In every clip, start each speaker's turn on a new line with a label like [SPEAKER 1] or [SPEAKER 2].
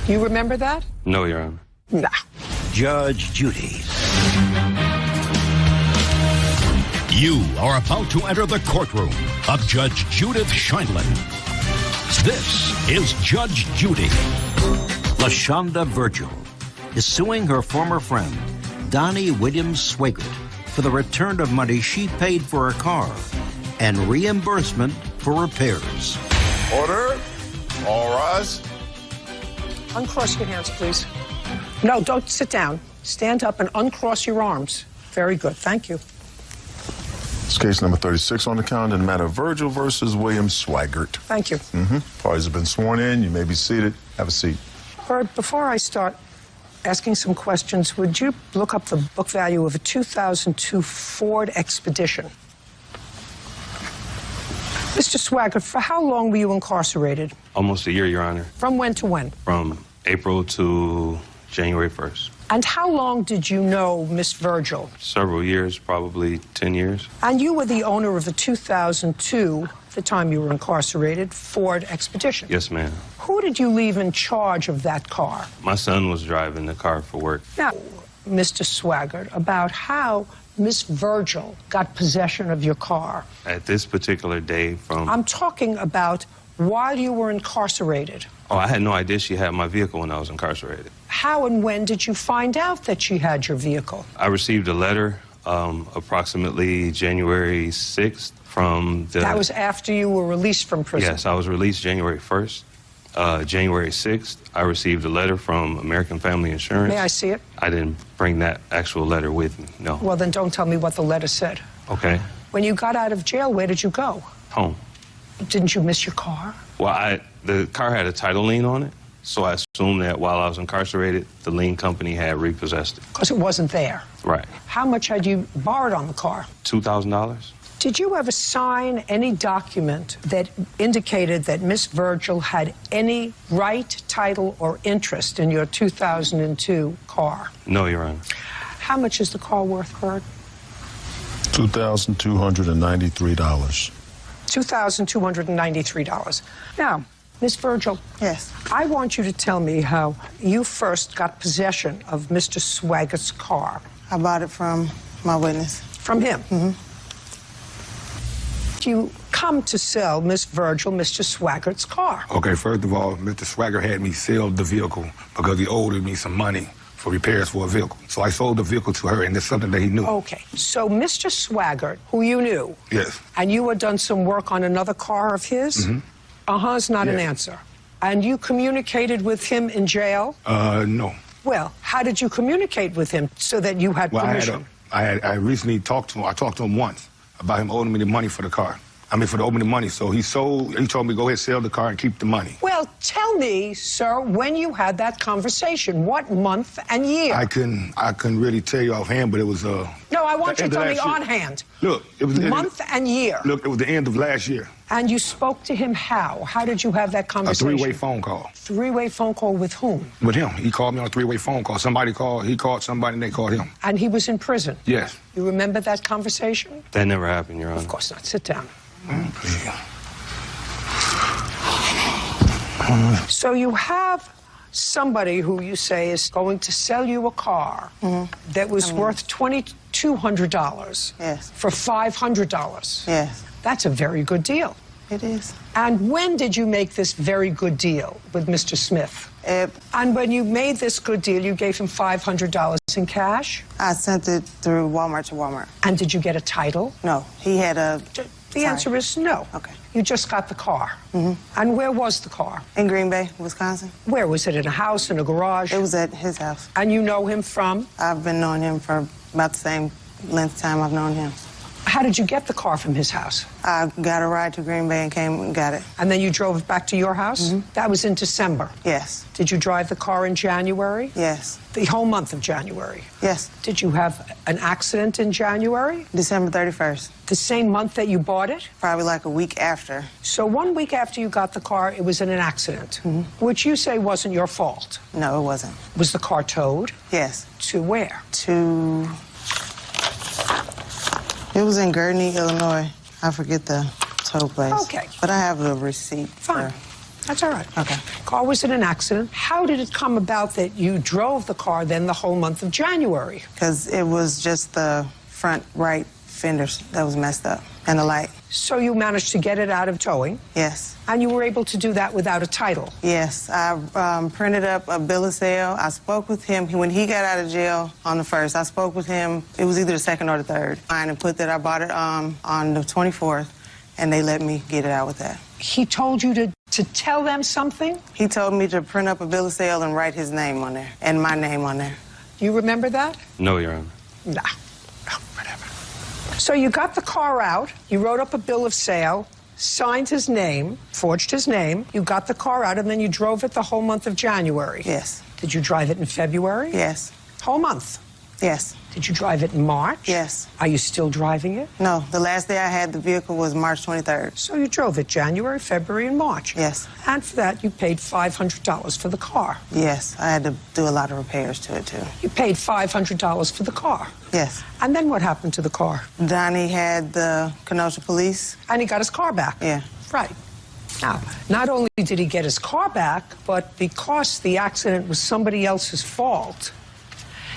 [SPEAKER 1] You remember that?
[SPEAKER 2] No, Your Honor.
[SPEAKER 1] Nah.
[SPEAKER 3] Judge Judy.
[SPEAKER 4] You are about to enter the courtroom of Judge Judith Swindled. This is Judge Judy.
[SPEAKER 3] LaShonda Virgil is suing her former friend, Donnie Williams Swigert, for the return of money she paid for her car and reimbursement for repairs.
[SPEAKER 5] Order. All rise.
[SPEAKER 1] Uncross your hands, please. No, don't sit down. Stand up and uncross your arms. Very good. Thank you.
[SPEAKER 5] It's case number 36 on the calendar, the matter of Virgil versus William Swigert.
[SPEAKER 1] Thank you.
[SPEAKER 5] Parties have been sworn in. You may be seated. Have a seat.
[SPEAKER 1] Bird, before I start asking some questions, would you look up the book value of a 2002 Ford Expedition? Mr. Swigert, for how long were you incarcerated?
[SPEAKER 2] Almost a year, Your Honor.
[SPEAKER 1] From when to when?
[SPEAKER 2] From April to January 1st.
[SPEAKER 1] And how long did you know Miss Virgil?
[SPEAKER 2] Several years, probably 10 years.
[SPEAKER 1] And you were the owner of the 2002, the time you were incarcerated, Ford Expedition.
[SPEAKER 2] Yes, ma'am.
[SPEAKER 1] Who did you leave in charge of that car?
[SPEAKER 2] My son was driving the car for work.
[SPEAKER 1] Now, Mr. Swigert, about how Miss Virgil got possession of your car.
[SPEAKER 2] At this particular day from...
[SPEAKER 1] I'm talking about while you were incarcerated.
[SPEAKER 2] Oh, I had no idea she had my vehicle when I was incarcerated.
[SPEAKER 1] How and when did you find out that she had your vehicle?
[SPEAKER 2] I received a letter approximately January 6th from the...
[SPEAKER 1] That was after you were released from prison?
[SPEAKER 2] Yes, I was released January 1st. January 6th, I received a letter from American Family Insurance.
[SPEAKER 1] May I see it?
[SPEAKER 2] I didn't bring that actual letter with me, no.
[SPEAKER 1] Well, then don't tell me what the letter said.
[SPEAKER 2] Okay.
[SPEAKER 1] When you got out of jail, where did you go?
[SPEAKER 2] Home.
[SPEAKER 1] Didn't you miss your car?
[SPEAKER 2] Well, the car had a title lien on it, so I assumed that while I was incarcerated, the lien company had repossessed it.
[SPEAKER 1] Because it wasn't there.
[SPEAKER 2] Right.
[SPEAKER 1] How much had you borrowed on the car?
[SPEAKER 2] $2,000.
[SPEAKER 1] Did you ever sign any document that indicated that Miss Virgil had any right, title, or interest in your 2002 car?
[SPEAKER 2] No, Your Honor.
[SPEAKER 1] How much is the car worth, Bird?
[SPEAKER 5] $2,293.
[SPEAKER 1] $2,293. Now, Miss Virgil.
[SPEAKER 6] Yes.
[SPEAKER 1] I want you to tell me how you first got possession of Mr. Swigert's car.
[SPEAKER 6] I bought it from my witness.
[SPEAKER 1] From him? You come to sell Miss Virgil, Mr. Swiggert's car.
[SPEAKER 7] Okay, first of all, Mr. Swigert had me sell the vehicle because he owed me some money for repairs for a vehicle. So I sold the vehicle to her, and it's something that he knew.
[SPEAKER 1] Okay, so Mr. Swigert, who you knew,
[SPEAKER 7] Yes.
[SPEAKER 1] and you had done some work on another car of his? Uh-huh is not an answer. And you communicated with him in jail?
[SPEAKER 7] No.
[SPEAKER 1] Well, how did you communicate with him so that you had permission?
[SPEAKER 7] I recently talked to him. I talked to him once about him owing me the money for the car. I mean, for the owing me the money. So he told me, go ahead, sell the car and keep the money.
[SPEAKER 1] Well, tell me, sir, when you had that conversation, what month and year?
[SPEAKER 7] I couldn't really tell you offhand, but it was
[SPEAKER 1] No, I want you to tell me on hand.
[SPEAKER 7] Look, it was
[SPEAKER 1] month and year.
[SPEAKER 7] Look, it was the end of last year.
[SPEAKER 1] And you spoke to him how? How did you have that conversation?
[SPEAKER 7] A three-way phone call.
[SPEAKER 1] Three-way phone call with whom?
[SPEAKER 7] With him. He called me on a three-way phone call. Somebody called, he called somebody, and they called him.
[SPEAKER 1] And he was in prison?
[SPEAKER 7] Yes.
[SPEAKER 1] You remember that conversation?
[SPEAKER 2] That never happened, Your Honor.
[SPEAKER 1] Of course not. Sit down. So you have somebody who you say is going to sell you a car that was worth $2,200
[SPEAKER 6] Yes.
[SPEAKER 1] for $500.
[SPEAKER 6] Yes.
[SPEAKER 1] That's a very good deal.
[SPEAKER 6] It is.
[SPEAKER 1] And when did you make this very good deal with Mr. Smith? And when you made this good deal, you gave him $500 in cash?
[SPEAKER 6] I sent it through Walmart to Walmart.
[SPEAKER 1] And did you get a title?
[SPEAKER 6] No. He had a...
[SPEAKER 1] The answer is no.
[SPEAKER 6] Okay.
[SPEAKER 1] You just got the car. And where was the car?
[SPEAKER 6] In Green Bay, Wisconsin.
[SPEAKER 1] Where was it? In a house, in a garage?
[SPEAKER 6] It was at his house.
[SPEAKER 1] And you know him from?
[SPEAKER 6] I've been knowing him for about the same length of time I've known him.
[SPEAKER 1] How did you get the car from his house?
[SPEAKER 6] I got a ride to Green Bay and came and got it.
[SPEAKER 1] And then you drove it back to your house? That was in December?
[SPEAKER 6] Yes.
[SPEAKER 1] Did you drive the car in January?
[SPEAKER 6] Yes.
[SPEAKER 1] The whole month of January?
[SPEAKER 6] Yes.
[SPEAKER 1] Did you have an accident in January?
[SPEAKER 6] December 31st.
[SPEAKER 1] The same month that you bought it?
[SPEAKER 6] Probably like a week after.
[SPEAKER 1] So 1 week after you got the car, it was in an accident, which you say wasn't your fault.
[SPEAKER 6] No, it wasn't.
[SPEAKER 1] Was the car towed?
[SPEAKER 6] Yes.
[SPEAKER 1] To where?
[SPEAKER 6] To... It was in Gurney, Illinois. I forget the tow place.
[SPEAKER 1] Okay.
[SPEAKER 6] But I have a receipt.
[SPEAKER 1] Fine. That's all right.
[SPEAKER 6] Okay.
[SPEAKER 1] Car was in an accident. How did it come about that you drove the car then the whole month of January?
[SPEAKER 6] Because it was just the front right fenders that was messed up and the light.
[SPEAKER 1] So you managed to get it out of towing?
[SPEAKER 6] Yes.
[SPEAKER 1] And you were able to do that without a title?
[SPEAKER 6] Yes. I printed up a bill of sale. I spoke with him. When he got out of jail on the 1st, I spoke with him. It was either the 2nd or the 3rd. And put that I bought it on the 24th, and they let me get it out with that.
[SPEAKER 1] He told you to tell them something?
[SPEAKER 6] He told me to print up a bill of sale and write his name on there and my name on there.
[SPEAKER 1] Do you remember that?
[SPEAKER 2] No, Your Honor.
[SPEAKER 1] Nah. Oh, whatever. So you got the car out, you wrote up a bill of sale, signed his name, forged his name, you got the car out, and then you drove it the whole month of January.
[SPEAKER 6] Yes.
[SPEAKER 1] Did you drive it in February?
[SPEAKER 6] Yes.
[SPEAKER 1] Whole month?
[SPEAKER 6] Yes.
[SPEAKER 1] Did you drive it in March?
[SPEAKER 6] Yes.
[SPEAKER 1] Are you still driving it?
[SPEAKER 6] No, the last day I had the vehicle was March 23rd.
[SPEAKER 1] So you drove it January, February, and March?
[SPEAKER 6] Yes.
[SPEAKER 1] And for that, you paid $500 for the car?
[SPEAKER 6] Yes, I had to do a lot of repairs to it, too.
[SPEAKER 1] You paid $500 for the car?
[SPEAKER 6] Yes.
[SPEAKER 1] And then what happened to the car?
[SPEAKER 6] Donnie had the Kenosha police.
[SPEAKER 1] And he got his car back?
[SPEAKER 6] Yeah.
[SPEAKER 1] Right. Now, not only did he get his car back, but because the accident was somebody else's fault,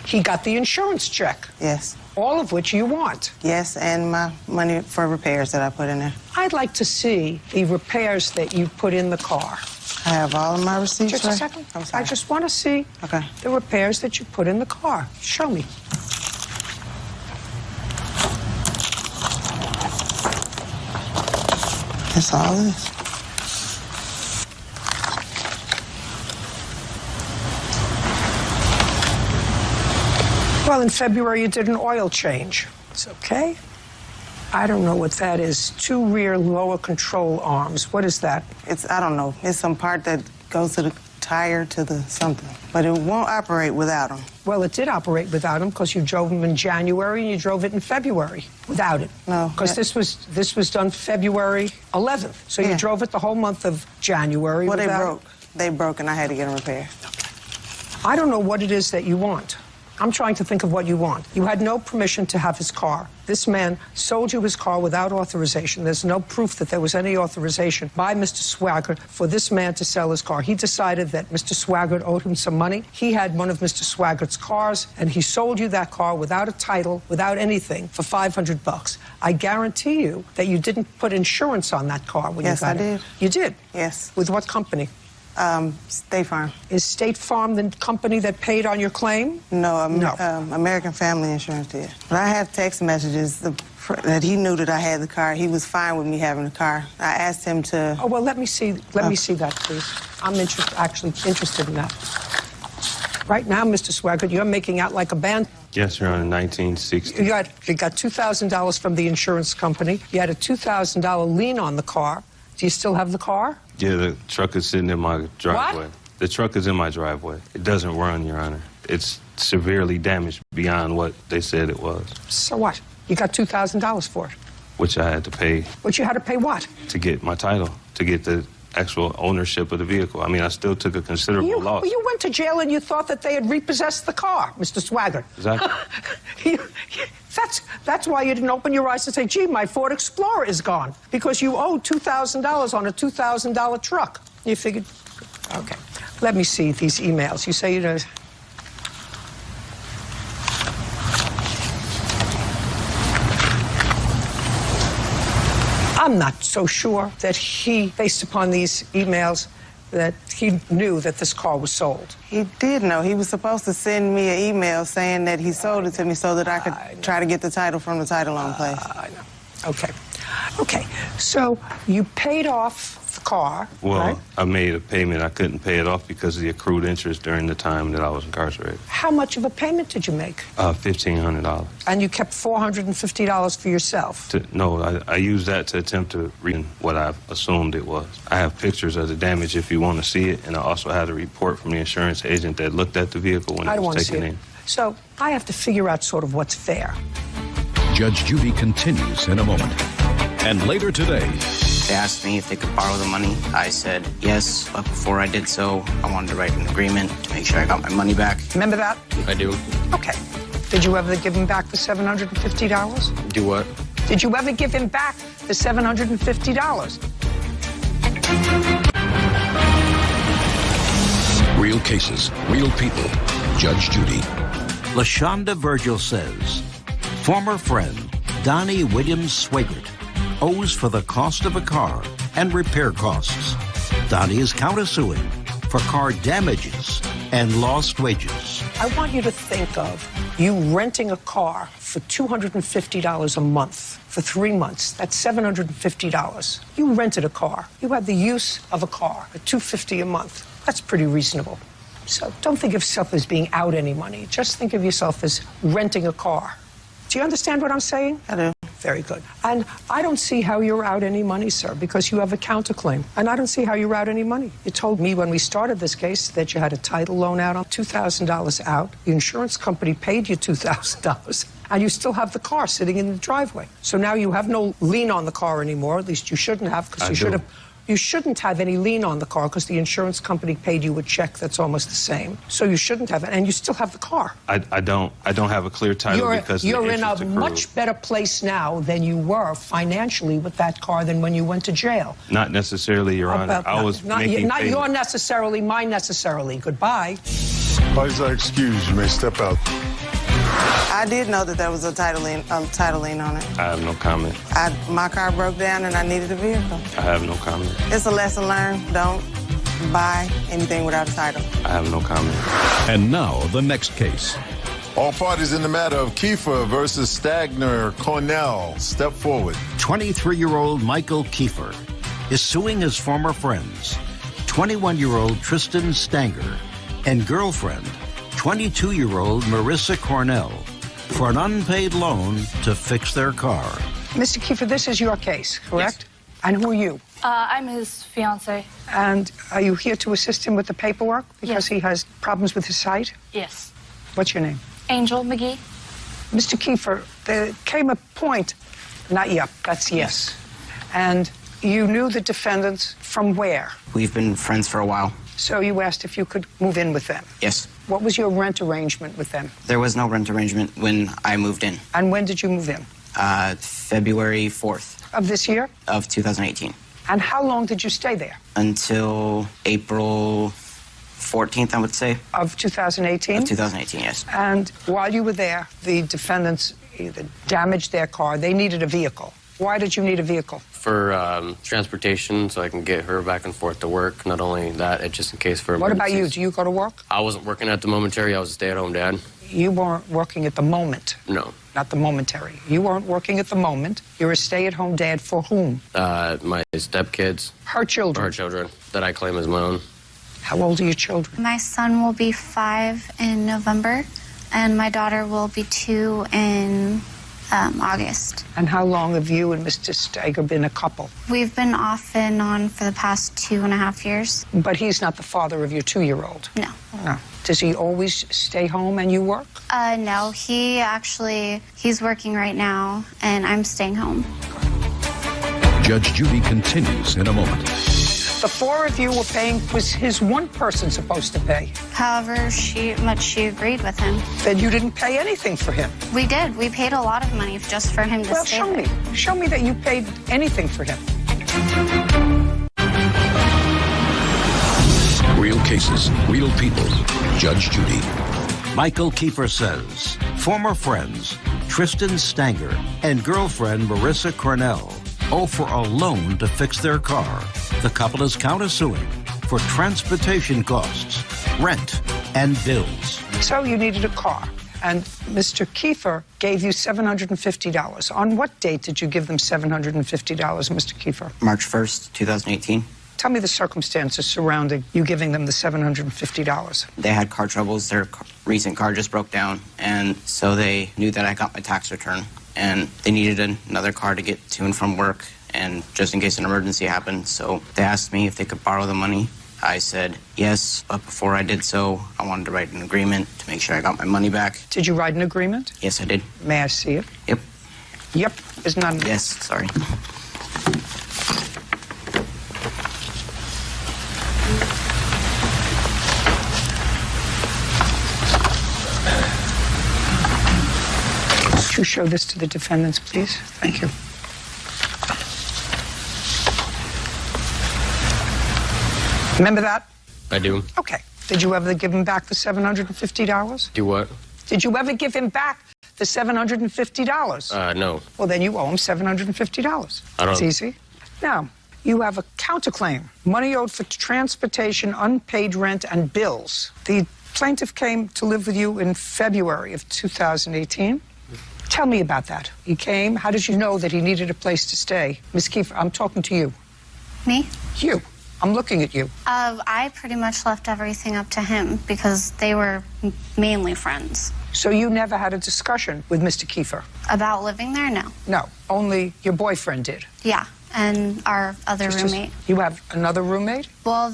[SPEAKER 1] he got the insurance check.
[SPEAKER 6] Yes.
[SPEAKER 1] All of which you want.
[SPEAKER 6] Yes, and my money for repairs that I put in there.
[SPEAKER 1] I'd like to see the repairs that you put in the car.
[SPEAKER 6] I have all of my receipts.
[SPEAKER 1] Just a
[SPEAKER 6] right?
[SPEAKER 1] second.
[SPEAKER 6] I'm sorry.
[SPEAKER 1] I just want to see
[SPEAKER 6] Okay.
[SPEAKER 1] the repairs that you put in the car. Show me.
[SPEAKER 6] That's all it is.
[SPEAKER 1] Well, in February, you did an oil change. It's okay. I don't know what that is. 2 rear lower control arms. What is that?
[SPEAKER 6] I don't know. It's some part that goes to the tire to the something. But it won't operate without them.
[SPEAKER 1] Well, it did operate without them because you drove them in January and you drove it in February without it.
[SPEAKER 6] No.
[SPEAKER 1] Because this was done February 11th. So you
[SPEAKER 6] Yeah.
[SPEAKER 1] drove it the whole month of January
[SPEAKER 6] Well,
[SPEAKER 1] without
[SPEAKER 6] they broke. They broke, and I had to get them repaired.
[SPEAKER 1] I don't know what it is that you want. I'm trying to think of what you want. You had no permission to have his car. This man sold you his car without authorization. There's no proof that there was any authorization by Mr. Swaggart for this man to sell his car. He decided that Mr. Swaggart owed him some money. He had one of Mr. Swaggart's cars, and he sold you that car without a title, without anything, for $500. I guarantee you that you didn't put insurance on that car when
[SPEAKER 6] Yes,
[SPEAKER 1] you got
[SPEAKER 6] I
[SPEAKER 1] it.
[SPEAKER 6] did.
[SPEAKER 1] You did?
[SPEAKER 6] Yes.
[SPEAKER 1] With what company?
[SPEAKER 6] State Farm.
[SPEAKER 1] Is State Farm the company that paid on your claim?
[SPEAKER 6] No,
[SPEAKER 1] No.
[SPEAKER 6] American Family Insurance did. But I have text messages that he knew that I had the car. He was fine with me having the car. I asked him to...
[SPEAKER 1] Oh, well, let me see that, please. I'm actually interested in that. Right now, Mr. Swaggart, you're making out like a band.
[SPEAKER 2] Yes, Your Honor, 1960.
[SPEAKER 1] You got $2,000 from the insurance company. You had a $2,000 lien on the car. Do you still have the car?
[SPEAKER 2] Yeah, the truck is sitting in my driveway.
[SPEAKER 1] What?
[SPEAKER 2] The truck is in my driveway. It doesn't run, Your Honor. It's severely damaged beyond what they said it was,
[SPEAKER 1] So what? You got $2,000 for it.
[SPEAKER 2] which I had to pay
[SPEAKER 1] But you had to pay what?
[SPEAKER 2] to get my title, to get the actual ownership of the vehicle. I mean, I still took a considerable loss.
[SPEAKER 1] You went to jail and you thought that they had repossessed the car, Mr. Swaggart.
[SPEAKER 2] Exactly.
[SPEAKER 1] That's why you didn't open your eyes and say, gee, my Ford Explorer is gone. Because you owed $2,000 on a $2,000 truck. You figured, okay. Let me see these emails. You say you know. I'm not so sure that he, based upon these emails, that he knew that this car was sold.
[SPEAKER 6] He did know. He was supposed to send me an email saying that he sold it to me so that I could try to get the title from the title loan place.
[SPEAKER 1] I know. Okay. Okay. So you paid off the car,
[SPEAKER 2] Well,
[SPEAKER 1] right?
[SPEAKER 2] I made a payment. I couldn't pay it off because of the accrued interest during the time that I was incarcerated.
[SPEAKER 1] How much of a payment did you make?
[SPEAKER 2] $1,500.
[SPEAKER 1] And you kept $450 for yourself.
[SPEAKER 2] No, I used that to attempt to read what I assumed it was. I have pictures of the damage if you want to see it, and I also had a report from the insurance agent that looked at the vehicle when
[SPEAKER 1] I
[SPEAKER 2] it
[SPEAKER 1] don't
[SPEAKER 2] was
[SPEAKER 1] want to see
[SPEAKER 2] taken
[SPEAKER 1] it.
[SPEAKER 2] in.
[SPEAKER 1] So I have to figure out sort of what's fair.
[SPEAKER 4] Judge Judy continues in a moment. And later today,
[SPEAKER 8] They asked me if they could borrow the money. I said yes, but before I did so, I wanted to write an agreement to make sure I got my money back.
[SPEAKER 1] Remember that?
[SPEAKER 8] I do.
[SPEAKER 1] Okay. Did you ever give him back the $750?
[SPEAKER 8] Do what?
[SPEAKER 1] Did you ever give him back the $750?
[SPEAKER 4] Real cases, real people. Judge Judy.
[SPEAKER 3] LaShonda Virgil says former friend Donnie Williams Swindled owes for the cost of a car and repair costs. Donnie is countersuing for car damages and lost wages.
[SPEAKER 1] I want you to think of you renting a car for $250 a month for 3 months. That's $750. You rented a car. You had the use of a car at $250 a month. That's pretty reasonable. So don't think of yourself as being out any money. Just think of yourself as renting a car. Do you understand what I'm saying?
[SPEAKER 6] I do.
[SPEAKER 1] Very good. And I don't see how you're out any money, sir, because you have a counterclaim. And I don't see how you're out any money. You told me when we started this case that you had a title loan out on $2,000 out. The insurance company paid you $2,000. And you still have the car sitting in the driveway. So now you have no lien on the car anymore. At least you shouldn't have, because you should have. You shouldn't have any lien on the car because the insurance company paid you a check that's almost the same. So you shouldn't have it, and you still have the car.
[SPEAKER 2] I don't have a clear title because
[SPEAKER 1] you're
[SPEAKER 2] the
[SPEAKER 1] in a
[SPEAKER 2] interest accrued.
[SPEAKER 1] much better place now than you were financially with that car than when you went to jail.
[SPEAKER 2] Not necessarily, Your Honor. I was making
[SPEAKER 1] not
[SPEAKER 2] payments.
[SPEAKER 1] your necessarily, mine necessarily. Goodbye.
[SPEAKER 5] Parties are excused. You may step out.
[SPEAKER 6] I did know that there was a title lien on it.
[SPEAKER 2] I have no comment.
[SPEAKER 6] My car broke down and I needed a vehicle.
[SPEAKER 2] I have no comment.
[SPEAKER 6] It's a lesson learned. Don't buy anything without a title.
[SPEAKER 2] I have no comment.
[SPEAKER 4] And now, the next case.
[SPEAKER 5] All parties in the matter of Kiefer versus Stagner Cornell, step forward.
[SPEAKER 3] 23-year-old Michael Kiefer is suing his former friends, 21-year-old Tristan Stanger and girlfriend, 22-year-old Marissa Cornell, for an unpaid loan to fix their car.
[SPEAKER 1] Mr. Kiefer, this is your case, correct?
[SPEAKER 9] Yes.
[SPEAKER 1] And who are you?
[SPEAKER 9] I'm his fiance.
[SPEAKER 1] And are you here to assist him with the paperwork because
[SPEAKER 9] Yes.
[SPEAKER 1] he has problems with his sight?
[SPEAKER 9] Yes.
[SPEAKER 1] What's your name?
[SPEAKER 9] Angel McGee.
[SPEAKER 1] Mr. Kiefer, there came a point, not yet, that's yes. And you knew the defendants from where?
[SPEAKER 8] We've been friends for a while.
[SPEAKER 1] So you asked if you could move in with them.
[SPEAKER 8] Yes.
[SPEAKER 1] What was your rent arrangement with them?
[SPEAKER 8] There was no rent arrangement when I moved in.
[SPEAKER 1] And when did you move in?
[SPEAKER 8] February 4th
[SPEAKER 1] Of this year?
[SPEAKER 8] of 2018
[SPEAKER 1] And how long did you stay there?
[SPEAKER 8] until April 14th, I would say,
[SPEAKER 1] Of 2018?
[SPEAKER 8] of 2018, yes.
[SPEAKER 1] And while you were there, the defendants either damaged their car, they needed a vehicle. Why did you need a vehicle?
[SPEAKER 10] For transportation, so I can get her back and forth to work. Not only that, it's just in case for
[SPEAKER 1] What about you?
[SPEAKER 10] emergencies.
[SPEAKER 1] Do you go to work?
[SPEAKER 10] I wasn't working at the momentary. I was a stay-at-home dad.
[SPEAKER 1] You weren't working at the moment,
[SPEAKER 10] No.
[SPEAKER 1] not the momentary. You weren't working at the moment. You're a stay-at-home dad for whom?
[SPEAKER 10] My stepkids,
[SPEAKER 1] Her
[SPEAKER 10] or
[SPEAKER 1] children.
[SPEAKER 10] her children, that I claim as my own.
[SPEAKER 1] How old are your children?
[SPEAKER 11] My son will be 5 in November, and my daughter will be 2 in August.
[SPEAKER 1] And how long have you and Mr. Stager been a couple?
[SPEAKER 11] We've been off and on for the past 2.5 years.
[SPEAKER 1] But he's not the father of your 2-year-old.
[SPEAKER 11] No.
[SPEAKER 1] No. Does he always stay home and you work?
[SPEAKER 11] No, he's working right now, and I'm staying home.
[SPEAKER 4] Judge Judy continues in a moment.
[SPEAKER 1] The 4 of you were paying, was his one person supposed to pay?
[SPEAKER 11] However, she agreed with him.
[SPEAKER 1] Then you didn't pay anything for him.
[SPEAKER 11] We did. We paid a lot of money just for him to
[SPEAKER 1] Well,
[SPEAKER 11] stay
[SPEAKER 1] show
[SPEAKER 11] there.
[SPEAKER 1] me. Show me that you paid anything for him.
[SPEAKER 4] Real cases, real people. Judge Judy.
[SPEAKER 3] Michael Kiefer says former friends Tristan Stanger and girlfriend Marissa Cornell owe for a loan to fix their car. The couple is countersuing for transportation costs, rent, and bills.
[SPEAKER 1] So you needed a car. And Mr. Kiefer gave you $750. On what date did you give them $750, Mr. Kiefer?
[SPEAKER 8] March 1st, 2018.
[SPEAKER 1] Tell me the circumstances surrounding you giving them the $750.
[SPEAKER 8] They had car troubles. Their recent car just broke down, and so they knew that I got my tax return, and they needed another car to get to and from work, and just in case an emergency happened. So they asked me if they could borrow the money. I said yes, but before I did so, I wanted to write an agreement to make sure I got my money back.
[SPEAKER 1] Did you write an agreement?
[SPEAKER 8] Yes, I did.
[SPEAKER 1] May I see it?
[SPEAKER 8] Yep.
[SPEAKER 1] Yep. Is none.
[SPEAKER 8] Yes, sorry.
[SPEAKER 1] Could you show this to the defendants, please? Thank you. Remember that?
[SPEAKER 10] I do.
[SPEAKER 1] Okay. Did you ever give him back the $750?
[SPEAKER 10] Do what?
[SPEAKER 1] Did you ever give him back the $750?
[SPEAKER 10] No.
[SPEAKER 1] Well, then you owe him $750.
[SPEAKER 10] I don't-
[SPEAKER 1] It's easy. Now, you have a counterclaim. Money owed for transportation, unpaid rent, and bills. The plaintiff came to live with you in February of 2018. Tell me about that. He came. How did you know that he needed a place to stay? Miss Kiefer, I'm talking to you.
[SPEAKER 11] Me?
[SPEAKER 1] You. I'm looking at you.
[SPEAKER 11] I pretty much left everything up to him because they were mainly friends.
[SPEAKER 1] So you never had a discussion with Mr. Kiefer?
[SPEAKER 11] About living there? No.
[SPEAKER 1] No, only your boyfriend did.
[SPEAKER 11] Yeah, and our other roommate.
[SPEAKER 1] You have another roommate?
[SPEAKER 11] Well,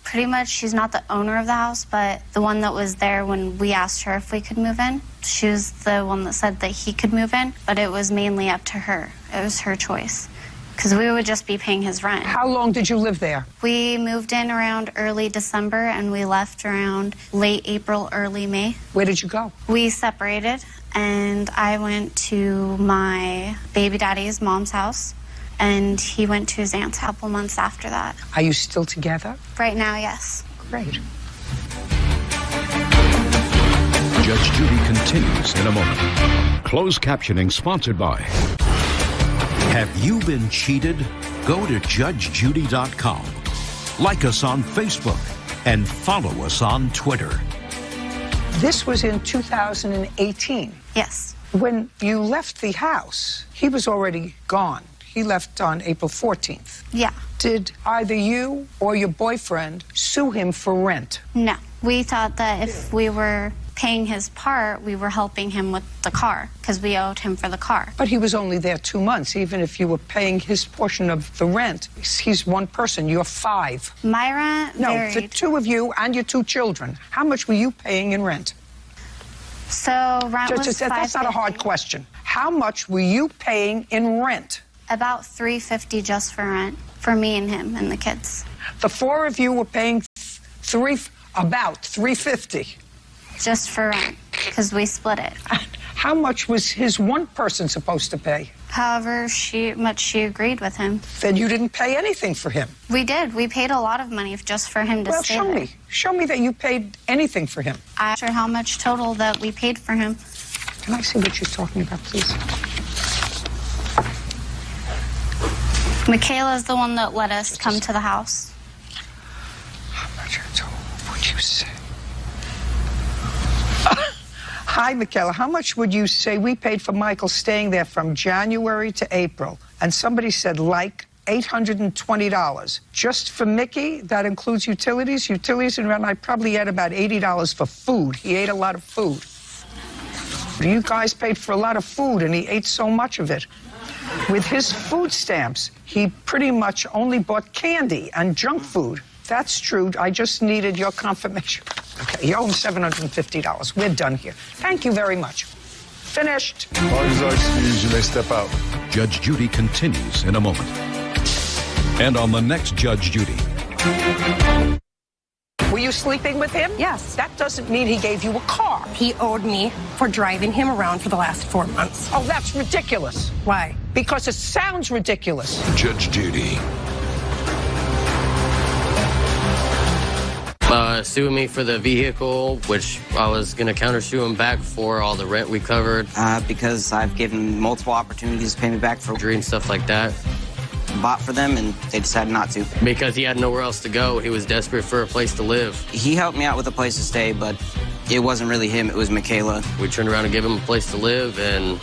[SPEAKER 11] pretty much she's not the owner of the house, but the one that was there when we asked her if we could move in, she was the one that said that he could move in, but it was mainly up to her. It was her choice. Because we would just be paying his rent.
[SPEAKER 1] How long did you live there?
[SPEAKER 11] We moved in around early December, and we left around late April, early May.
[SPEAKER 1] Where did you go?
[SPEAKER 11] We separated, and I went to my baby daddy's mom's house, and he went to his aunt's a couple months after that.
[SPEAKER 1] Are you still together?
[SPEAKER 11] Right now, yes.
[SPEAKER 1] Great.
[SPEAKER 4] Judge Judy continues in a moment. Closed captioning sponsored by...
[SPEAKER 3] Have you been cheated? Go to judgejudy.com. Like us on Facebook and follow us on Twitter.
[SPEAKER 1] This was in 2018.
[SPEAKER 11] Yes.
[SPEAKER 1] When you left the house, he was already gone. He left on April 14th.
[SPEAKER 11] Yeah.
[SPEAKER 1] Did either you or your boyfriend sue him for rent?
[SPEAKER 11] No. We thought that if we were paying his part, we were helping him with the car because we owed him for the car.
[SPEAKER 1] But he was only there 2 months. Even if you were paying his portion of the rent, he's one person. You're 5.
[SPEAKER 11] My rent varied.
[SPEAKER 1] No, the 2 of you and your 2 children. How much were you paying in rent?
[SPEAKER 11] So rent was
[SPEAKER 1] That's not a hard question. How much were you paying in rent?
[SPEAKER 11] About $350 just for rent for me and him and the kids.
[SPEAKER 1] The 4 of you were paying about $350.
[SPEAKER 11] Just for rent, because we split it.
[SPEAKER 1] How much was his one person supposed to pay?
[SPEAKER 11] However much she agreed with him.
[SPEAKER 1] Then you didn't pay anything for him.
[SPEAKER 11] We did. We paid a lot of money just for him to stay
[SPEAKER 1] Well, show
[SPEAKER 11] there.
[SPEAKER 1] me. Show me that you paid anything for him.
[SPEAKER 11] I asked her how much total that we paid for him.
[SPEAKER 1] Can I see what she's talking about, please?
[SPEAKER 11] Michaela's the one that let us come to the house.
[SPEAKER 1] How much would you say? Hi, Michaela. How much would you say we paid for Michael staying there from January to April? And somebody said, like, $820. Just for Mickey, that includes utilities. Utilities and rent, I probably had about $80 for food. He ate a lot of food. You guys paid for a lot of food, and he ate so much of it. With his food stamps, he pretty much only bought candy and junk food. That's true. I just needed your confirmation. Okay, you owe him $750. We're done here. Thank you very much. Finished.
[SPEAKER 5] Parties are excused. You may step out.
[SPEAKER 4] Judge Judy continues in a moment. And on the next Judge Judy.
[SPEAKER 1] Were you sleeping with him?
[SPEAKER 12] Yes.
[SPEAKER 1] That doesn't mean he gave you a car.
[SPEAKER 12] He owed me for driving him around for the last 4 months.
[SPEAKER 1] Oh, that's ridiculous.
[SPEAKER 12] Why?
[SPEAKER 1] Because it sounds ridiculous.
[SPEAKER 4] Judge Judy.
[SPEAKER 10] Suing me for the vehicle, which I was going to countersue him back for all the rent we covered.
[SPEAKER 8] Because I've given multiple opportunities to pay me back for
[SPEAKER 10] And stuff like that.
[SPEAKER 8] bought for them, and they decided not to.
[SPEAKER 10] Because he had nowhere else to go. He was desperate for a place to live.
[SPEAKER 8] He helped me out with a place to stay, but it wasn't really him, it was Michaela.
[SPEAKER 10] We turned around and gave him a place to live, and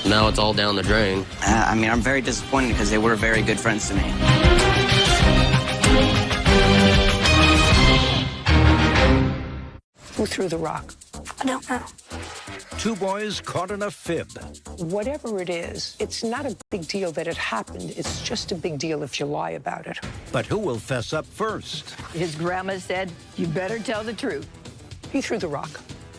[SPEAKER 10] now it's all down the drain.
[SPEAKER 8] I mean, I'm very disappointed because they were very good friends to me.
[SPEAKER 1] Who threw the rock?
[SPEAKER 12] I don't know.
[SPEAKER 3] 2 boys caught in a fib.
[SPEAKER 1] Whatever it is, it's not a big deal that it happened. It's just a big deal if you lie about it.
[SPEAKER 3] But who will fess up first?
[SPEAKER 13] His grandma said, you better tell the truth.
[SPEAKER 1] He threw the rock.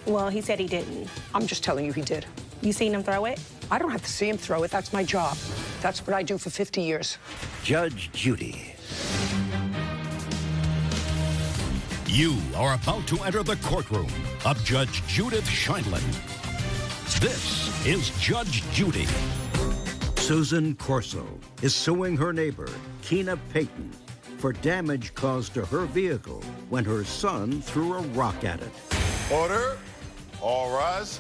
[SPEAKER 12] Well, he said he didn't.
[SPEAKER 1] I'm just telling you he did.
[SPEAKER 12] You seen him throw it?
[SPEAKER 1] I don't have to see him throw it. That's my job. That's what I do for 50 years.
[SPEAKER 3] Judge Judy.
[SPEAKER 4] You are about to enter the courtroom of Judge Judith Scheindlin. This is Judge Judy.
[SPEAKER 3] Susan Corso is suing her neighbor, Keena Payton, for damage caused to her vehicle when her son threw a rock at it.
[SPEAKER 5] Order. All rise.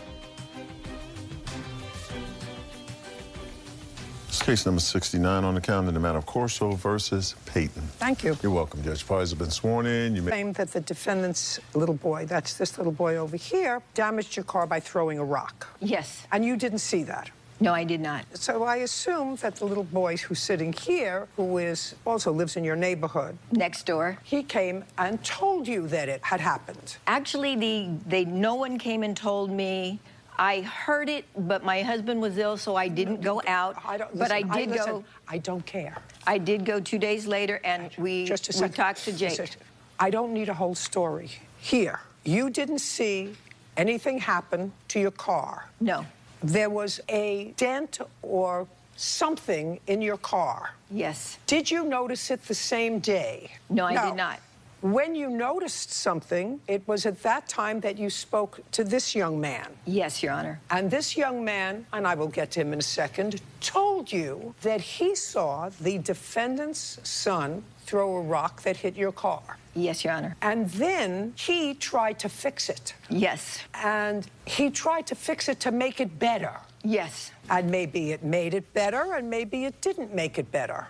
[SPEAKER 5] It's case number 69 on the calendar, the matter of Corso versus Peyton.
[SPEAKER 1] Thank you.
[SPEAKER 5] You're welcome, Judge. Parties have been sworn in. You may
[SPEAKER 1] Claim that the defendant's little boy, that's this little boy over here, damaged your car by throwing a rock.
[SPEAKER 13] Yes.
[SPEAKER 1] And you didn't see that.
[SPEAKER 13] No, I did not.
[SPEAKER 1] So I assume that the little boy who's sitting here, who also lives in your neighborhood,
[SPEAKER 13] Next door.
[SPEAKER 1] he came and told you that it had happened.
[SPEAKER 13] Actually, no one came and told me. I heard it, but my husband was ill, so I didn't go out. But I did go.
[SPEAKER 1] I don't care.
[SPEAKER 13] I did go 2 days later, and we talked to Jake.
[SPEAKER 1] I don't need a whole story. Here, you didn't see anything happen to your car.
[SPEAKER 13] No.
[SPEAKER 1] There was a dent or something in your car.
[SPEAKER 13] Yes.
[SPEAKER 1] Did you notice it the same day?
[SPEAKER 13] No, I did not.
[SPEAKER 1] When you noticed something, it was at that time that you spoke to this young man.
[SPEAKER 13] Yes, Your Honor.
[SPEAKER 1] And this young man, and I will get to him in a second, told you that he saw the defendant's son throw a rock that hit your car.
[SPEAKER 13] Yes, Your Honor.
[SPEAKER 1] And then he tried to fix it.
[SPEAKER 13] Yes.
[SPEAKER 1] And he tried to fix it to make it better.
[SPEAKER 13] Yes.
[SPEAKER 1] And maybe it made it better, and maybe it didn't make it better.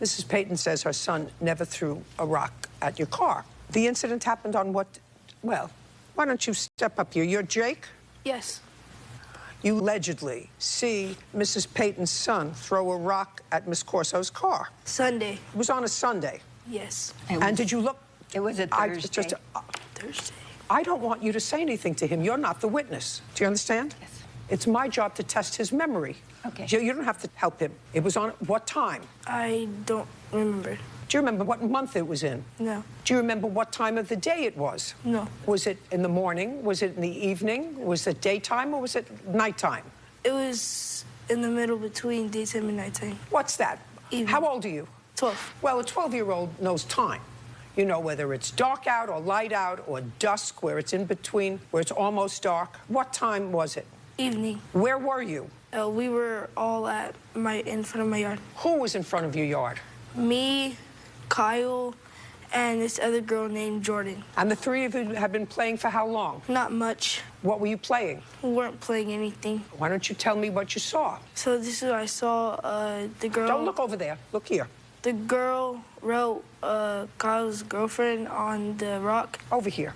[SPEAKER 1] Mrs. Payton says her son never threw a rock at your car. The incident happened on what? Well, why don't you step up here? You're Jake?
[SPEAKER 14] Yes.
[SPEAKER 1] You allegedly see Mrs. Payton's son throw a rock at Miss Corso's car.
[SPEAKER 14] Sunday.
[SPEAKER 1] It was on a Sunday.
[SPEAKER 14] Yes.
[SPEAKER 1] And did you look?
[SPEAKER 13] It was a Thursday.
[SPEAKER 14] Thursday.
[SPEAKER 1] I don't want you to say anything to him. You're not the witness. Do you understand?
[SPEAKER 13] Yes.
[SPEAKER 1] It's my job to test his memory.
[SPEAKER 13] Okay.
[SPEAKER 1] You don't have to help him. It was on what time?
[SPEAKER 14] I don't remember.
[SPEAKER 1] Do you remember what month it was in?
[SPEAKER 14] No.
[SPEAKER 1] Do you remember what time of the day it was?
[SPEAKER 14] No.
[SPEAKER 1] Was it in the morning? Was it in the evening? Was it daytime or was it nighttime?
[SPEAKER 14] It was in the middle between daytime and nighttime.
[SPEAKER 1] What's that?
[SPEAKER 14] Evening.
[SPEAKER 1] How old are you?
[SPEAKER 14] 12.
[SPEAKER 1] Well, a 12-year-old knows time. You know whether it's dark out or light out or dusk, where it's in between, where it's almost dark. What time was it?
[SPEAKER 14] Evening.
[SPEAKER 1] Where were you?
[SPEAKER 14] We were all in front of my yard.
[SPEAKER 1] Who was in front of your yard?
[SPEAKER 14] Me, Kyle, and this other girl named Jordan.
[SPEAKER 1] And the three of you have been playing for how long?
[SPEAKER 14] Not much.
[SPEAKER 1] What were you playing?
[SPEAKER 14] We weren't playing anything.
[SPEAKER 1] Why don't you tell me what you saw?
[SPEAKER 14] So this is what I saw. The girl.
[SPEAKER 1] Don't look over there. Look here.
[SPEAKER 14] The girl wrote Kyle's girlfriend on the rock.
[SPEAKER 1] Over here.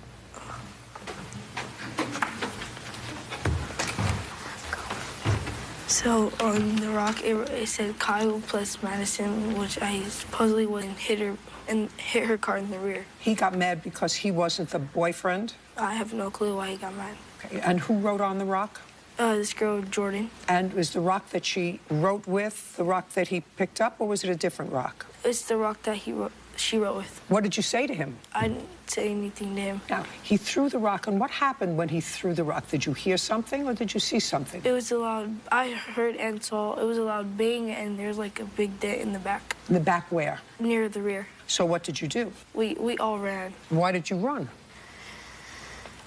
[SPEAKER 14] So on the rock, it said Kyle plus Madison, which I supposedly wouldn't hit her car in the rear.
[SPEAKER 1] He got mad because he wasn't the boyfriend?
[SPEAKER 14] I have no clue why he got mad.
[SPEAKER 1] Okay. And who wrote on the rock?
[SPEAKER 14] This girl, Jordan.
[SPEAKER 1] And was the rock that she wrote with the rock that he picked up, or was it a different rock?
[SPEAKER 14] It's the rock that she wrote with.
[SPEAKER 1] What did you say to him?
[SPEAKER 14] I didn't say anything to him.
[SPEAKER 1] Now, he threw the rock, and what happened when he threw the rock? Did you hear something, or did you see something?
[SPEAKER 14] It was a loud, I heard and saw, it was a loud bang, and there's like a big dent in the back.
[SPEAKER 1] In the back where?
[SPEAKER 14] Near the rear.
[SPEAKER 1] So what did you do?
[SPEAKER 14] We all ran.
[SPEAKER 1] Why did you run?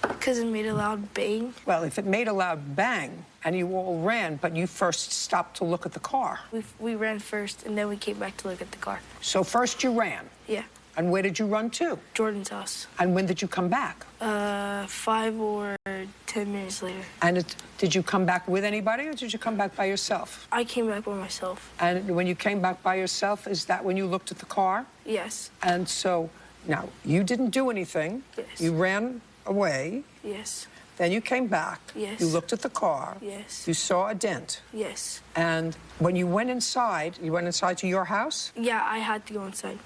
[SPEAKER 14] Because it made a loud bang.
[SPEAKER 1] Well, if it made a loud bang, and you all ran, but you first stopped to look at the car.
[SPEAKER 14] We ran first, and then we came back to look at the car.
[SPEAKER 1] So first you ran?
[SPEAKER 14] Yeah.
[SPEAKER 1] And where did you run to?
[SPEAKER 14] Jordan's house.
[SPEAKER 1] And when did you come back?
[SPEAKER 14] 5 or 10 minutes later.
[SPEAKER 1] And did you come back with anybody, or did you come back by yourself?
[SPEAKER 14] I came back by myself.
[SPEAKER 1] And when you came back by yourself, is that when you looked at the car?
[SPEAKER 14] Yes.
[SPEAKER 1] And so, now, you didn't do anything.
[SPEAKER 14] Yes.
[SPEAKER 1] You ran away.
[SPEAKER 14] Yes.
[SPEAKER 1] Then you came back.
[SPEAKER 14] Yes.
[SPEAKER 1] You looked at the car.
[SPEAKER 14] Yes.
[SPEAKER 1] You saw a dent.
[SPEAKER 14] Yes.
[SPEAKER 1] And when you went inside to your house?
[SPEAKER 14] Yeah, I had to go inside.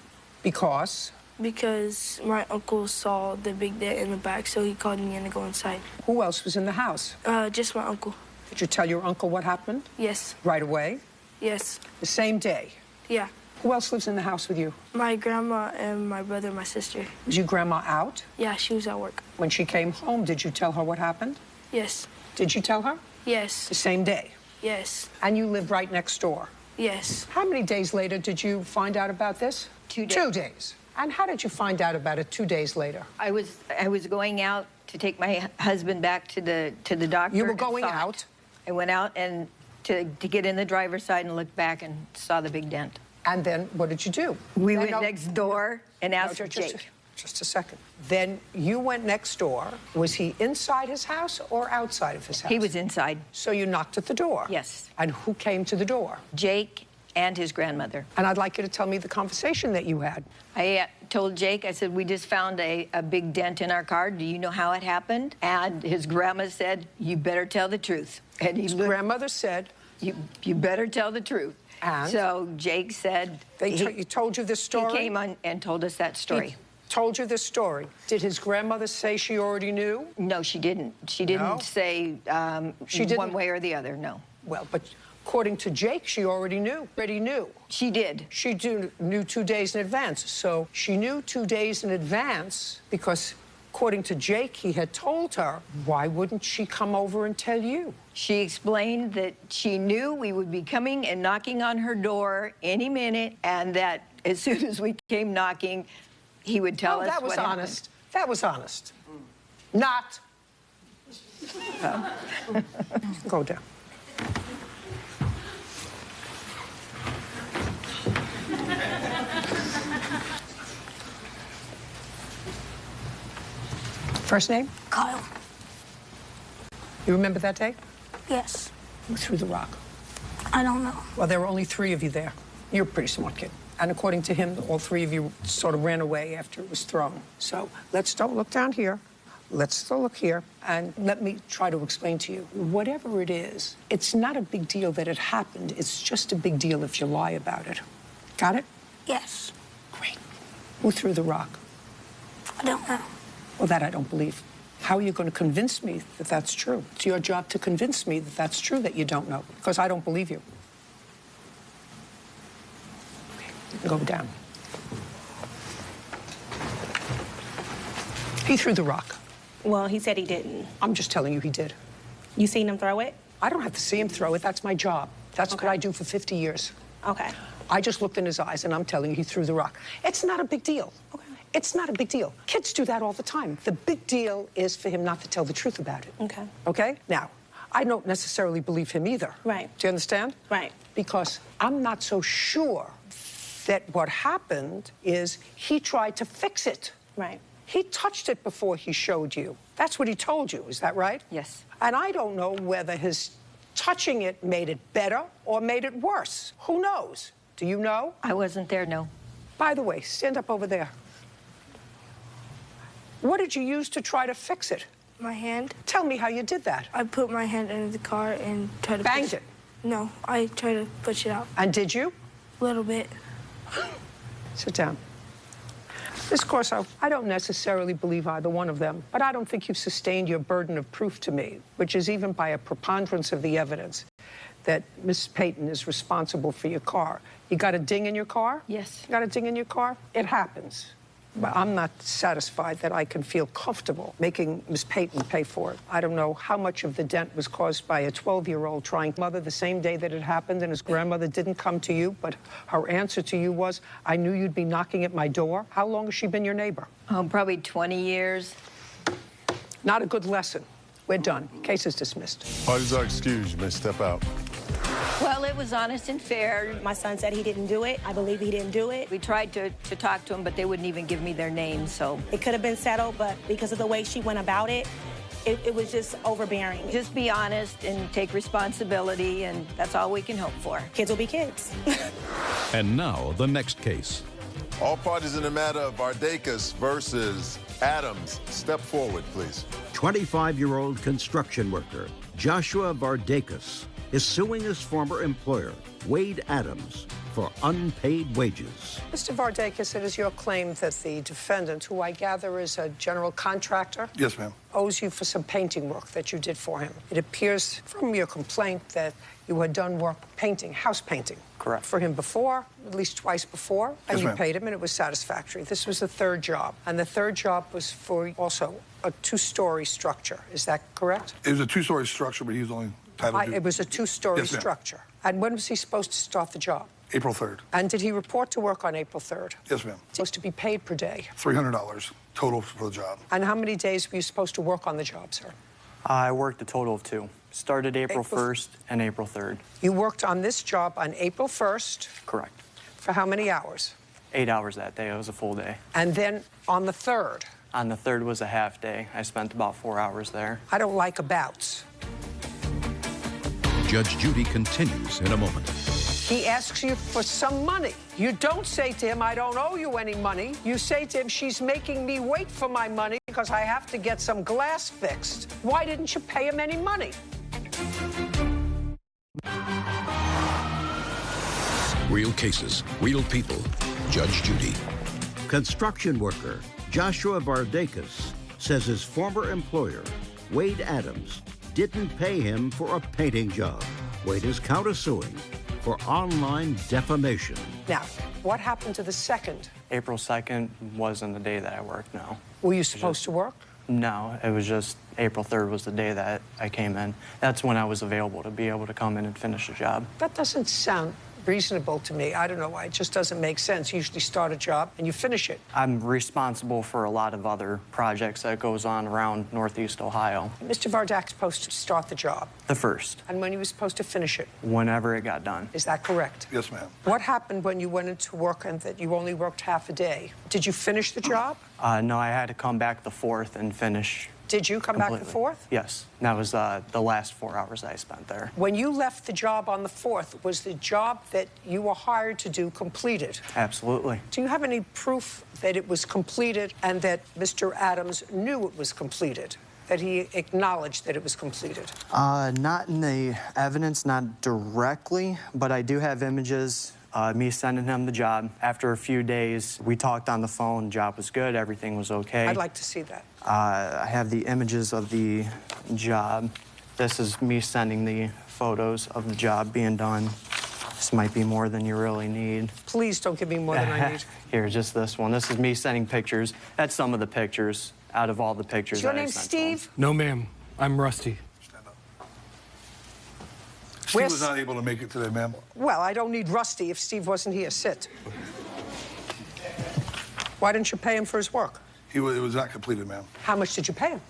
[SPEAKER 1] Because?
[SPEAKER 14] Because my uncle saw the big dent in the back, so he called me in to go inside.
[SPEAKER 1] Who else was in the house?
[SPEAKER 14] Just my uncle.
[SPEAKER 1] Did you tell your uncle what happened?
[SPEAKER 14] Yes.
[SPEAKER 1] Right away?
[SPEAKER 14] Yes.
[SPEAKER 1] The same day?
[SPEAKER 14] Yeah.
[SPEAKER 1] Who else lives in the house with you?
[SPEAKER 14] My grandma and my brother and my sister.
[SPEAKER 1] Was your grandma out?
[SPEAKER 14] Yeah, she was at work.
[SPEAKER 1] When she came home, did you tell her what happened?
[SPEAKER 14] Yes.
[SPEAKER 1] Did you tell her?
[SPEAKER 14] Yes.
[SPEAKER 1] The same day?
[SPEAKER 14] Yes.
[SPEAKER 1] And you live right next door?
[SPEAKER 14] Yes.
[SPEAKER 1] How many days later did you find out about this?
[SPEAKER 13] 2 days.
[SPEAKER 1] 2 days. And how did you find out about it 2 days later?
[SPEAKER 13] I was going out to take my husband back to the doctor.
[SPEAKER 1] You were going out?
[SPEAKER 13] I went out and to get in the driver's side and looked back and saw the big dent.
[SPEAKER 1] And then what did you do?
[SPEAKER 13] We went next door and asked for Jake.
[SPEAKER 1] Just a second. Then you went next door. Was he inside his house or outside of his house?
[SPEAKER 13] He was inside.
[SPEAKER 1] So you knocked at the door?
[SPEAKER 13] Yes.
[SPEAKER 1] And who came to the door?
[SPEAKER 13] Jake and his grandmother.
[SPEAKER 1] And I'd like you to tell me the conversation that you had.
[SPEAKER 13] I told Jake, I said, we just found a big dent in our car. Do you know how it happened? And his grandma said, you better tell the truth. And his
[SPEAKER 1] grandmother said,
[SPEAKER 13] you better tell the truth.
[SPEAKER 1] And?
[SPEAKER 13] So Jake said...
[SPEAKER 1] He told you this story?
[SPEAKER 13] He came on and told us that story.
[SPEAKER 1] He told you this story. Did his grandmother say she already knew?
[SPEAKER 13] No, she didn't. She didn't say one way or the other, no.
[SPEAKER 1] Well, but according to Jake, she already knew.
[SPEAKER 13] She did.
[SPEAKER 1] She knew 2 days in advance. So she knew 2 days in advance because, according to Jake, he had told her. Why wouldn't she come over and tell you?
[SPEAKER 13] She explained that she knew we would be coming and knocking on her door any minute, and that as soon as we came knocking, he would tell us
[SPEAKER 1] that was
[SPEAKER 13] what
[SPEAKER 1] honest. That was honest. Not. Go down. First name?
[SPEAKER 14] Kyle.
[SPEAKER 1] You remember that day?
[SPEAKER 14] Yes.
[SPEAKER 1] Who threw the rock?
[SPEAKER 14] I don't know.
[SPEAKER 1] Well, there were only 3 of you there. You're a pretty smart kid. And according to him, all 3 of you sort of ran away after it was thrown. So don't look down here. Let's still look here. And let me try to explain to you. Whatever it is, it's not a big deal that it happened. It's just a big deal if you lie about it. Got it?
[SPEAKER 14] Yes.
[SPEAKER 1] Great. Who threw the rock?
[SPEAKER 14] I don't know.
[SPEAKER 1] Well, that I don't believe. How are you going to convince me that that's true? It's your job to convince me that that's true that you don't know, because I don't believe you. Okay, go down. He threw the rock.
[SPEAKER 15] Well, he said he didn't.
[SPEAKER 1] I'm just telling you he did.
[SPEAKER 15] You seen him throw it?
[SPEAKER 1] I don't have to see him throw it. That's my job. That's what I do for 50 years.
[SPEAKER 15] Okay.
[SPEAKER 1] I just looked in his eyes, and I'm telling you he threw the rock. It's not a big deal. Okay. It's not a big deal. Kids do that all the time. The big deal is for him not to tell the truth about it.
[SPEAKER 15] Okay.
[SPEAKER 1] Okay? Now, I don't necessarily believe him either.
[SPEAKER 15] Right.
[SPEAKER 1] Do you understand?
[SPEAKER 15] Right.
[SPEAKER 1] Because I'm not so sure that what happened is he tried to fix it.
[SPEAKER 15] Right.
[SPEAKER 1] He touched it before he showed you. That's what he told you. Is that right?
[SPEAKER 13] Yes.
[SPEAKER 1] And I don't know whether his touching it made it better or made it worse. Who knows? Do you know?
[SPEAKER 13] I wasn't there, no.
[SPEAKER 1] By the way, stand up over there. What did you use to try to fix it?
[SPEAKER 14] My hand.
[SPEAKER 1] Tell me how you did that.
[SPEAKER 14] I put my hand under the car and tried to
[SPEAKER 1] banged it?
[SPEAKER 14] No, I tried to push it out.
[SPEAKER 1] And did you?
[SPEAKER 14] A little bit.
[SPEAKER 1] Sit down. This course, I don't necessarily believe either one of them, but I don't think you've sustained your burden of proof to me, which is even by a preponderance of the evidence that Miss Payton is responsible for your car. You got a ding in your car?
[SPEAKER 13] Yes.
[SPEAKER 1] You got a ding in your car? It happens. But I'm not satisfied that I can feel comfortable making Miss Payton pay for it. I don't know how much of the dent was caused by a 12-year-old trying to mother the same day that it happened, and his grandmother didn't come to you, but her answer to you was, I knew you'd be knocking at my door. How long has she been your neighbor?
[SPEAKER 13] Oh, probably 20 years.
[SPEAKER 1] Not a good lesson. We're done. Case is dismissed.
[SPEAKER 5] Parties are excused. You may step out.
[SPEAKER 13] Well, it was honest and fair.
[SPEAKER 15] My son said he didn't do it. I believe he didn't do it.
[SPEAKER 13] We tried to talk to him, but they wouldn't even give me their name, so.
[SPEAKER 15] It could have been settled, but because of the way she went about it, it was just overbearing.
[SPEAKER 13] Just be honest and take responsibility, and that's all we can hope for.
[SPEAKER 15] Kids will be kids.
[SPEAKER 4] And now, the next case.
[SPEAKER 5] All parties in the matter of Vardakas versus Adams, step forward, please.
[SPEAKER 3] 25-year-old construction worker Joshua Vardakas is suing his former employer, Wade Adams, for unpaid wages.
[SPEAKER 1] Mr. Vardakas, it is your claim that the defendant, who I gather is a general contractor,
[SPEAKER 7] Yes, ma'am.
[SPEAKER 1] owes you for some painting work that you did for him. It appears from your complaint that you had done work painting, house painting.
[SPEAKER 16] Correct.
[SPEAKER 1] For him before, at least twice before, and
[SPEAKER 7] Yes,
[SPEAKER 1] you
[SPEAKER 7] ma'am.
[SPEAKER 1] paid him, and it was satisfactory. This was the third job, and the third job was for also a two-story structure. Is that correct?
[SPEAKER 7] It was a two-story structure, but he was only entitled to...
[SPEAKER 1] It was a two-story
[SPEAKER 7] Yes, ma'am.
[SPEAKER 1] structure. And when was he supposed to start the job?
[SPEAKER 7] April 3rd.
[SPEAKER 1] And did he report to work on April 3rd?
[SPEAKER 7] Yes, ma'am.
[SPEAKER 1] Supposed to be paid per day.
[SPEAKER 7] $300 total for the job.
[SPEAKER 1] And how many days were you supposed to work on the job, sir?
[SPEAKER 16] I worked a total of 2. Started April 1st and April 3rd.
[SPEAKER 1] You worked on this job on April 1st.
[SPEAKER 16] Correct.
[SPEAKER 1] For how many hours?
[SPEAKER 16] 8 hours that day. It was a full day.
[SPEAKER 1] And then on the 3rd?
[SPEAKER 16] On the 3rd was a half day. I spent about 4 hours there.
[SPEAKER 1] I don't like abouts.
[SPEAKER 4] Judge Judy continues in a moment.
[SPEAKER 1] He asks you for some money. You don't say to him, I don't owe you any money. You say to him, she's making me wait for my money because I have to get some glass fixed. Why didn't you pay him any money?
[SPEAKER 4] Real cases, real people. Judge Judy.
[SPEAKER 3] Construction worker Joshua Vardakis says his former employer, Wade Adams, didn't pay him for a painting job. Wade is countersuing for online defamation.
[SPEAKER 1] Now, what happened to the 2nd?
[SPEAKER 16] April 2nd wasn't the day that I worked, no.
[SPEAKER 1] Were you supposed to work?
[SPEAKER 16] No, it was just April 3rd was the day that I came in. That's when I was available to be able to come in and finish the job.
[SPEAKER 1] That doesn't sound reasonable to me. I don't know why. It just doesn't make sense. You usually start a job and you finish it.
[SPEAKER 16] I'm responsible for a lot of other projects that goes on around Northeast Ohio.
[SPEAKER 1] Mr. Vardak's supposed to start the job.
[SPEAKER 16] The 1st.
[SPEAKER 1] And when he was supposed to finish it.
[SPEAKER 16] Whenever it got done.
[SPEAKER 1] Is that correct?
[SPEAKER 7] Yes, ma'am.
[SPEAKER 1] What happened when you went into work and that you only worked half a day? Did you finish the job?
[SPEAKER 16] No, I had to come back the 4th and finish.
[SPEAKER 1] Did you come
[SPEAKER 16] completely.
[SPEAKER 1] back the 4th?
[SPEAKER 16] Yes. That was the last 4 hours I spent there.
[SPEAKER 1] When you left the job on the 4th, was the job that you were hired to do completed?
[SPEAKER 16] Absolutely.
[SPEAKER 1] Do you have any proof that it was completed and that Mr. Adams knew it was completed? That he acknowledged that it was completed?
[SPEAKER 16] Not in the evidence, not directly, but I do have images. Me sending him the job. After a few days, we talked on the phone. Job was good. Everything was okay.
[SPEAKER 1] I'd like to see that.
[SPEAKER 16] I have the images of the job. This is me sending the photos of the job being done. This might be more than you really need.
[SPEAKER 1] Please don't give me more than I need.
[SPEAKER 16] Here, just this one. This is me sending pictures. That's some of the pictures out of all the pictures
[SPEAKER 1] Is your
[SPEAKER 16] that I
[SPEAKER 1] name
[SPEAKER 16] sent
[SPEAKER 1] Steve?
[SPEAKER 17] No, ma'am. I'm Rusty.
[SPEAKER 7] Steve was not able to make it today, ma'am.
[SPEAKER 1] Well, I don't need Rusty if Steve wasn't here. Sit. Why didn't you pay him for his work?
[SPEAKER 7] It was not completed, ma'am.
[SPEAKER 1] How much did you pay him?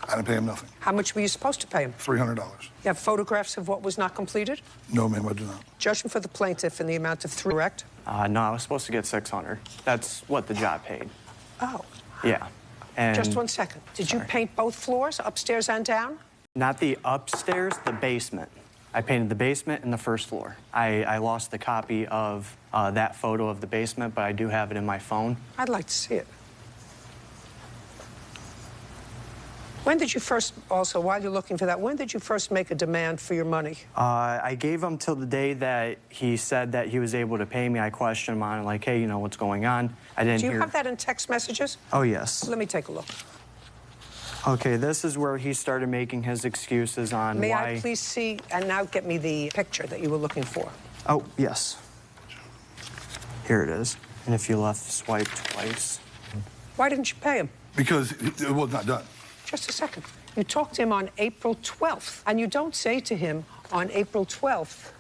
[SPEAKER 7] I didn't pay him nothing.
[SPEAKER 1] How much were you supposed to pay him?
[SPEAKER 7] $300.
[SPEAKER 1] You have photographs of what was not completed?
[SPEAKER 7] No, ma'am, I do not.
[SPEAKER 1] Judgment for the plaintiff in the amount of $300, correct?
[SPEAKER 16] No, I was supposed to get $600. That's what the job paid.
[SPEAKER 1] Oh.
[SPEAKER 16] Yeah. And
[SPEAKER 1] Just 1 second. Did you paint both floors, upstairs and down?
[SPEAKER 16] Not the upstairs, the basement. I painted the basement and the first floor. I lost the copy of that photo of the basement, but I do have it in my phone.
[SPEAKER 1] I'd like to see it. When did you first, also, while you're looking for that, when did you first make a demand for your money?
[SPEAKER 16] I gave him till the day that he said that he was able to pay me. I questioned him on, like, hey, you know, what's going on? I didn't hear.
[SPEAKER 1] Do you have that in text messages?
[SPEAKER 16] Oh, yes.
[SPEAKER 1] Let me take a look.
[SPEAKER 16] Okay, this is where he started making his excuses on
[SPEAKER 1] May
[SPEAKER 16] why...
[SPEAKER 1] I please see, and now get me the picture that you were looking for.
[SPEAKER 16] Oh, yes. Here it is. And if you left swipe twice.
[SPEAKER 1] Why didn't you pay him?
[SPEAKER 7] Because it was not done.
[SPEAKER 1] Just a second. You talked to him on April 12th, and you don't say to him on April 12th.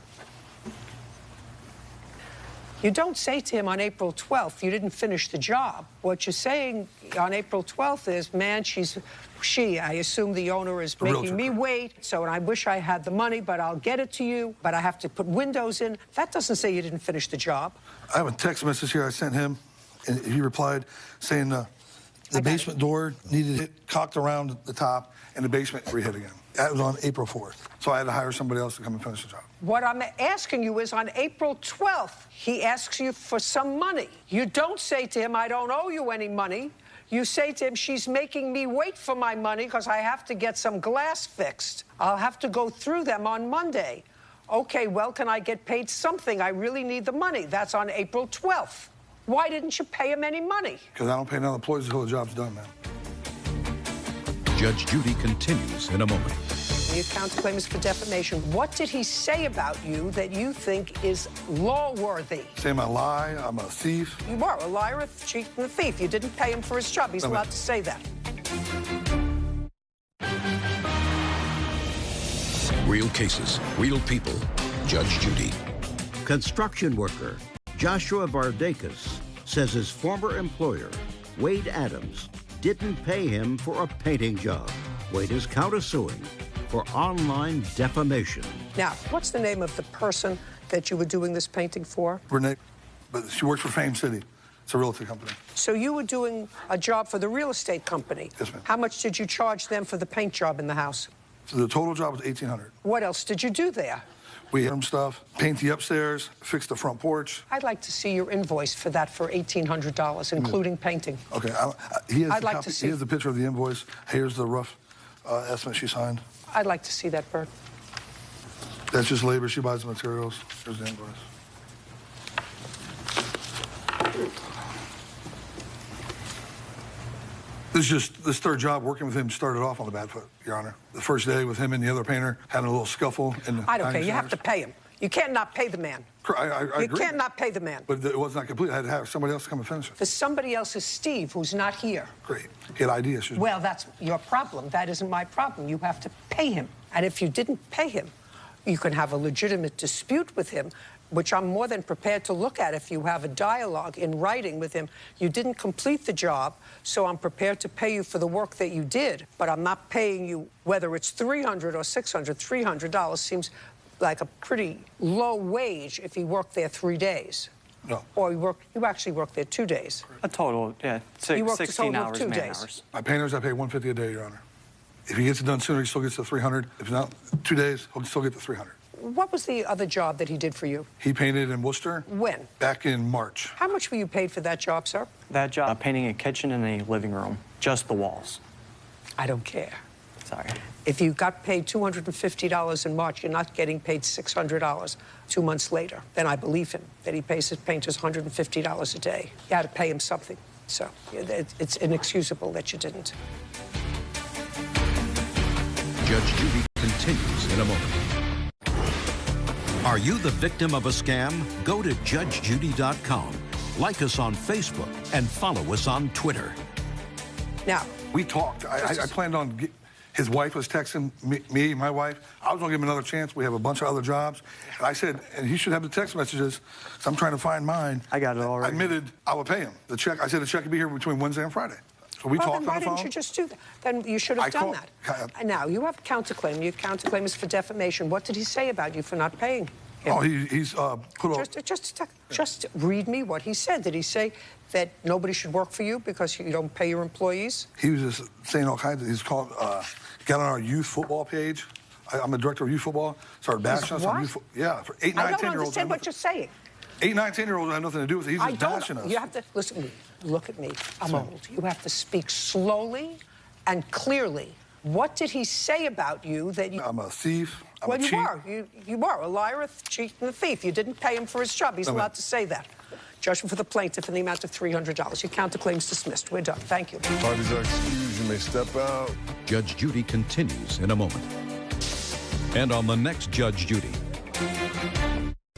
[SPEAKER 1] You don't say to him on April 12th, you didn't finish the job. What you're saying on April 12th is, man, I assume the owner is making me wait, so I wish I had the money, but I'll get it to you, but I have to put windows in. That doesn't say you didn't finish the job.
[SPEAKER 7] I have a text message here I sent him, and he replied saying the basement door needed hit, cocked around the top, and the basement rehit again. That was on April 4th. So I had to hire somebody else to come and finish the job.
[SPEAKER 1] What I'm asking you is, on April 12th, he asks you for some money. You don't say to him, I don't owe you any money. You say to him, she's making me wait for my money because I have to get some glass fixed. I'll have to go through them on Monday. Okay, well, can I get paid something? I really need the money. That's on April 12th. Why didn't you pay him any money?
[SPEAKER 7] Because I don't pay none of the employees until the job's done, man.
[SPEAKER 4] Judge Judy continues in a moment.
[SPEAKER 1] Your counterclaim is for defamation. What did he say about you that you think is law-worthy?
[SPEAKER 7] Saying I lie, I'm a thief.
[SPEAKER 1] You are a liar, a cheat, and a thief. You didn't pay him for his job. He's allowed to say that.
[SPEAKER 4] Real cases, real people. Judge Judy.
[SPEAKER 3] Construction worker Joshua Vardakis says his former employer, Wade Adams, didn't pay him for a painting job. Wade is countersuing for online defamation.
[SPEAKER 1] Now, what's the name of the person that you were doing this painting for?
[SPEAKER 7] Renee. but she works for Fame City. It's a real estate company.
[SPEAKER 1] So you were doing a job for the real estate company.
[SPEAKER 7] Yes, ma'am.
[SPEAKER 1] How much did you charge them for the paint job in the house?
[SPEAKER 7] So the total job was $1,800.
[SPEAKER 1] What else did you do there?
[SPEAKER 7] We had stuff, paint the upstairs, fix the front porch.
[SPEAKER 1] I'd like to see your invoice for that for $1,800, including painting.
[SPEAKER 7] Okay,
[SPEAKER 1] I'd like to see.
[SPEAKER 7] Here's the picture of the invoice. Here's the rough estimate she signed.
[SPEAKER 1] I'd like to see that, Bert.
[SPEAKER 7] That's just labor. She buys the materials. Here's the invoice. This third job working with him started off on the bad foot, Your Honor. The first day with him and the other painter having a little scuffle.
[SPEAKER 1] I don't care. You have to pay him. You can't not pay the man.
[SPEAKER 7] I
[SPEAKER 1] you
[SPEAKER 7] agree.
[SPEAKER 1] can't not pay the man.
[SPEAKER 7] But it was not complete. I had to have somebody else come and finish it.
[SPEAKER 1] The somebody else is Steve, who's not here.
[SPEAKER 7] Great. He had ID issues.
[SPEAKER 1] Well, that's your problem. That isn't my problem. You have to pay him. And if you didn't pay him, you can have a legitimate dispute with him, which I'm more than prepared to look at if you have a dialogue in writing with him. You didn't complete the job, so I'm prepared to pay you for the work that you did, but I'm not paying you, whether it's $300 or $600. $300 seems like a pretty low wage if he worked there 3 days.
[SPEAKER 7] No.
[SPEAKER 1] Or you actually worked there 2 days.
[SPEAKER 16] A total, yeah,
[SPEAKER 1] You worked a
[SPEAKER 16] 16
[SPEAKER 1] total of
[SPEAKER 16] hours,
[SPEAKER 1] 2
[SPEAKER 16] man
[SPEAKER 1] days.
[SPEAKER 16] hours.
[SPEAKER 7] My painters, I pay $150 a day, Your Honor. If he gets it done sooner, he still gets the $300. If not, 2 days, he'll still get the $300.
[SPEAKER 1] What was the other job that he did for you?
[SPEAKER 7] He painted in Worcester.
[SPEAKER 1] When?
[SPEAKER 7] Back in March.
[SPEAKER 1] How much were you paid for that job, sir?
[SPEAKER 16] That job, painting a kitchen and a living room, just the walls.
[SPEAKER 1] I don't care.
[SPEAKER 16] Sorry.
[SPEAKER 1] If you got paid $250 in March, you're not getting paid $600 2 months later. Then I believe him that he pays his painters $150 a day. You had to pay him something. So it's inexcusable that you didn't.
[SPEAKER 4] Judge Judy continues in a moment.
[SPEAKER 3] Are you the victim of a scam? Go to judgejudy.com, like us on Facebook, and follow us on Twitter.
[SPEAKER 1] Now,
[SPEAKER 7] we talked. I planned on. His wife was texting me, my wife. I was going to give him another chance. We have a bunch of other jobs. And I said, and he should have the text messages. So I'm trying to find mine.
[SPEAKER 16] I got it already.
[SPEAKER 7] I admitted I would pay him. The check. I said the check would be here between Wednesday and Friday. So we talked on the phone.
[SPEAKER 1] Why didn't you just do that? Then you should have done that. And now, you have a counterclaim. Your counterclaim is for defamation. What did he say about you for not paying him?
[SPEAKER 7] Oh, he's put up.
[SPEAKER 1] Just read me what he said. Did he say that nobody should work for you because you don't pay your employees?
[SPEAKER 7] He was just saying all kinds of. He's called. Got on our youth football page. I'm the director of youth football. Started bashing us on youth. Yeah, for 8, 9, 10-year-olds.
[SPEAKER 1] I don't understand what you're saying.
[SPEAKER 7] 8, 9, 10-year-olds have nothing to do with it. He's just bashing us.
[SPEAKER 1] You have to listen to me. Look at me. I'm old. You have to speak slowly and clearly. What did he say about you that you...
[SPEAKER 7] I'm a thief. I'm a cheat.
[SPEAKER 1] You were a liar, a cheat, and a thief. You didn't pay him for his job. He's allowed to say that. Judgment for the plaintiff in the amount of $300. Your counterclaim's dismissed. We're done. Thank you.
[SPEAKER 5] Parties are excused. You may step out.
[SPEAKER 4] Judge Judy continues in a moment. And on the next Judge Judy.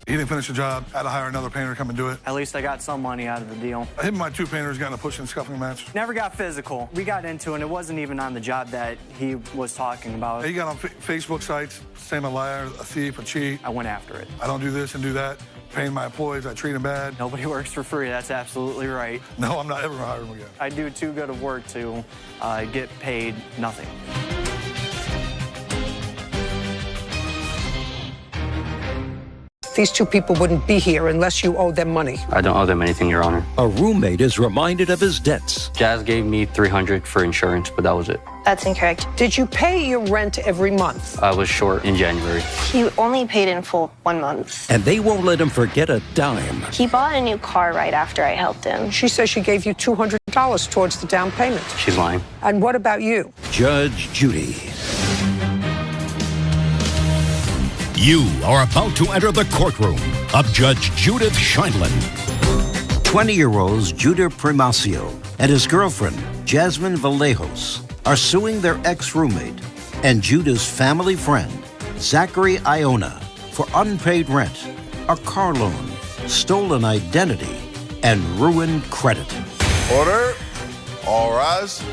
[SPEAKER 7] He didn't finish the job. I had to hire another painter to come and do it.
[SPEAKER 16] At least I got some money out of the deal.
[SPEAKER 7] Him and my 2 painters got in a pushing and scuffling match.
[SPEAKER 16] Never got physical. We got into it, and it wasn't even on the job that he was talking about.
[SPEAKER 7] He got on Facebook sites, saying I'm a liar, a thief, a cheat.
[SPEAKER 16] I went after it.
[SPEAKER 7] I don't do this and do that. Paying my employees, I treat them bad.
[SPEAKER 16] Nobody works for free. That's absolutely right.
[SPEAKER 7] No, I'm not ever going to hire him again.
[SPEAKER 16] I do too good of work to get paid nothing.
[SPEAKER 1] These 2 people wouldn't be here unless you owed them money.
[SPEAKER 10] I don't owe them anything, Your Honor.
[SPEAKER 3] A roommate is reminded of his debts.
[SPEAKER 10] Jazz gave me $300 for insurance, but that was it.
[SPEAKER 9] That's incorrect.
[SPEAKER 1] Did you pay your rent every month?
[SPEAKER 10] I was short in January.
[SPEAKER 9] He only paid in full 1 month.
[SPEAKER 3] And they won't let him forget a dime.
[SPEAKER 9] He bought a new car right after I helped him.
[SPEAKER 1] She says she gave you $200 towards the down payment.
[SPEAKER 10] She's lying.
[SPEAKER 1] And what about you?
[SPEAKER 3] Judge Judy.
[SPEAKER 4] You are about to enter the courtroom of Judge Judith Scheindlin.
[SPEAKER 3] 20-year-olds Judah Primacio and his girlfriend, Jasmine Vallejos, are suing their ex-roommate and Judah's family friend, Zachary Iona, for unpaid rent, a car loan, stolen identity, and ruined credit.
[SPEAKER 5] Order. All rise.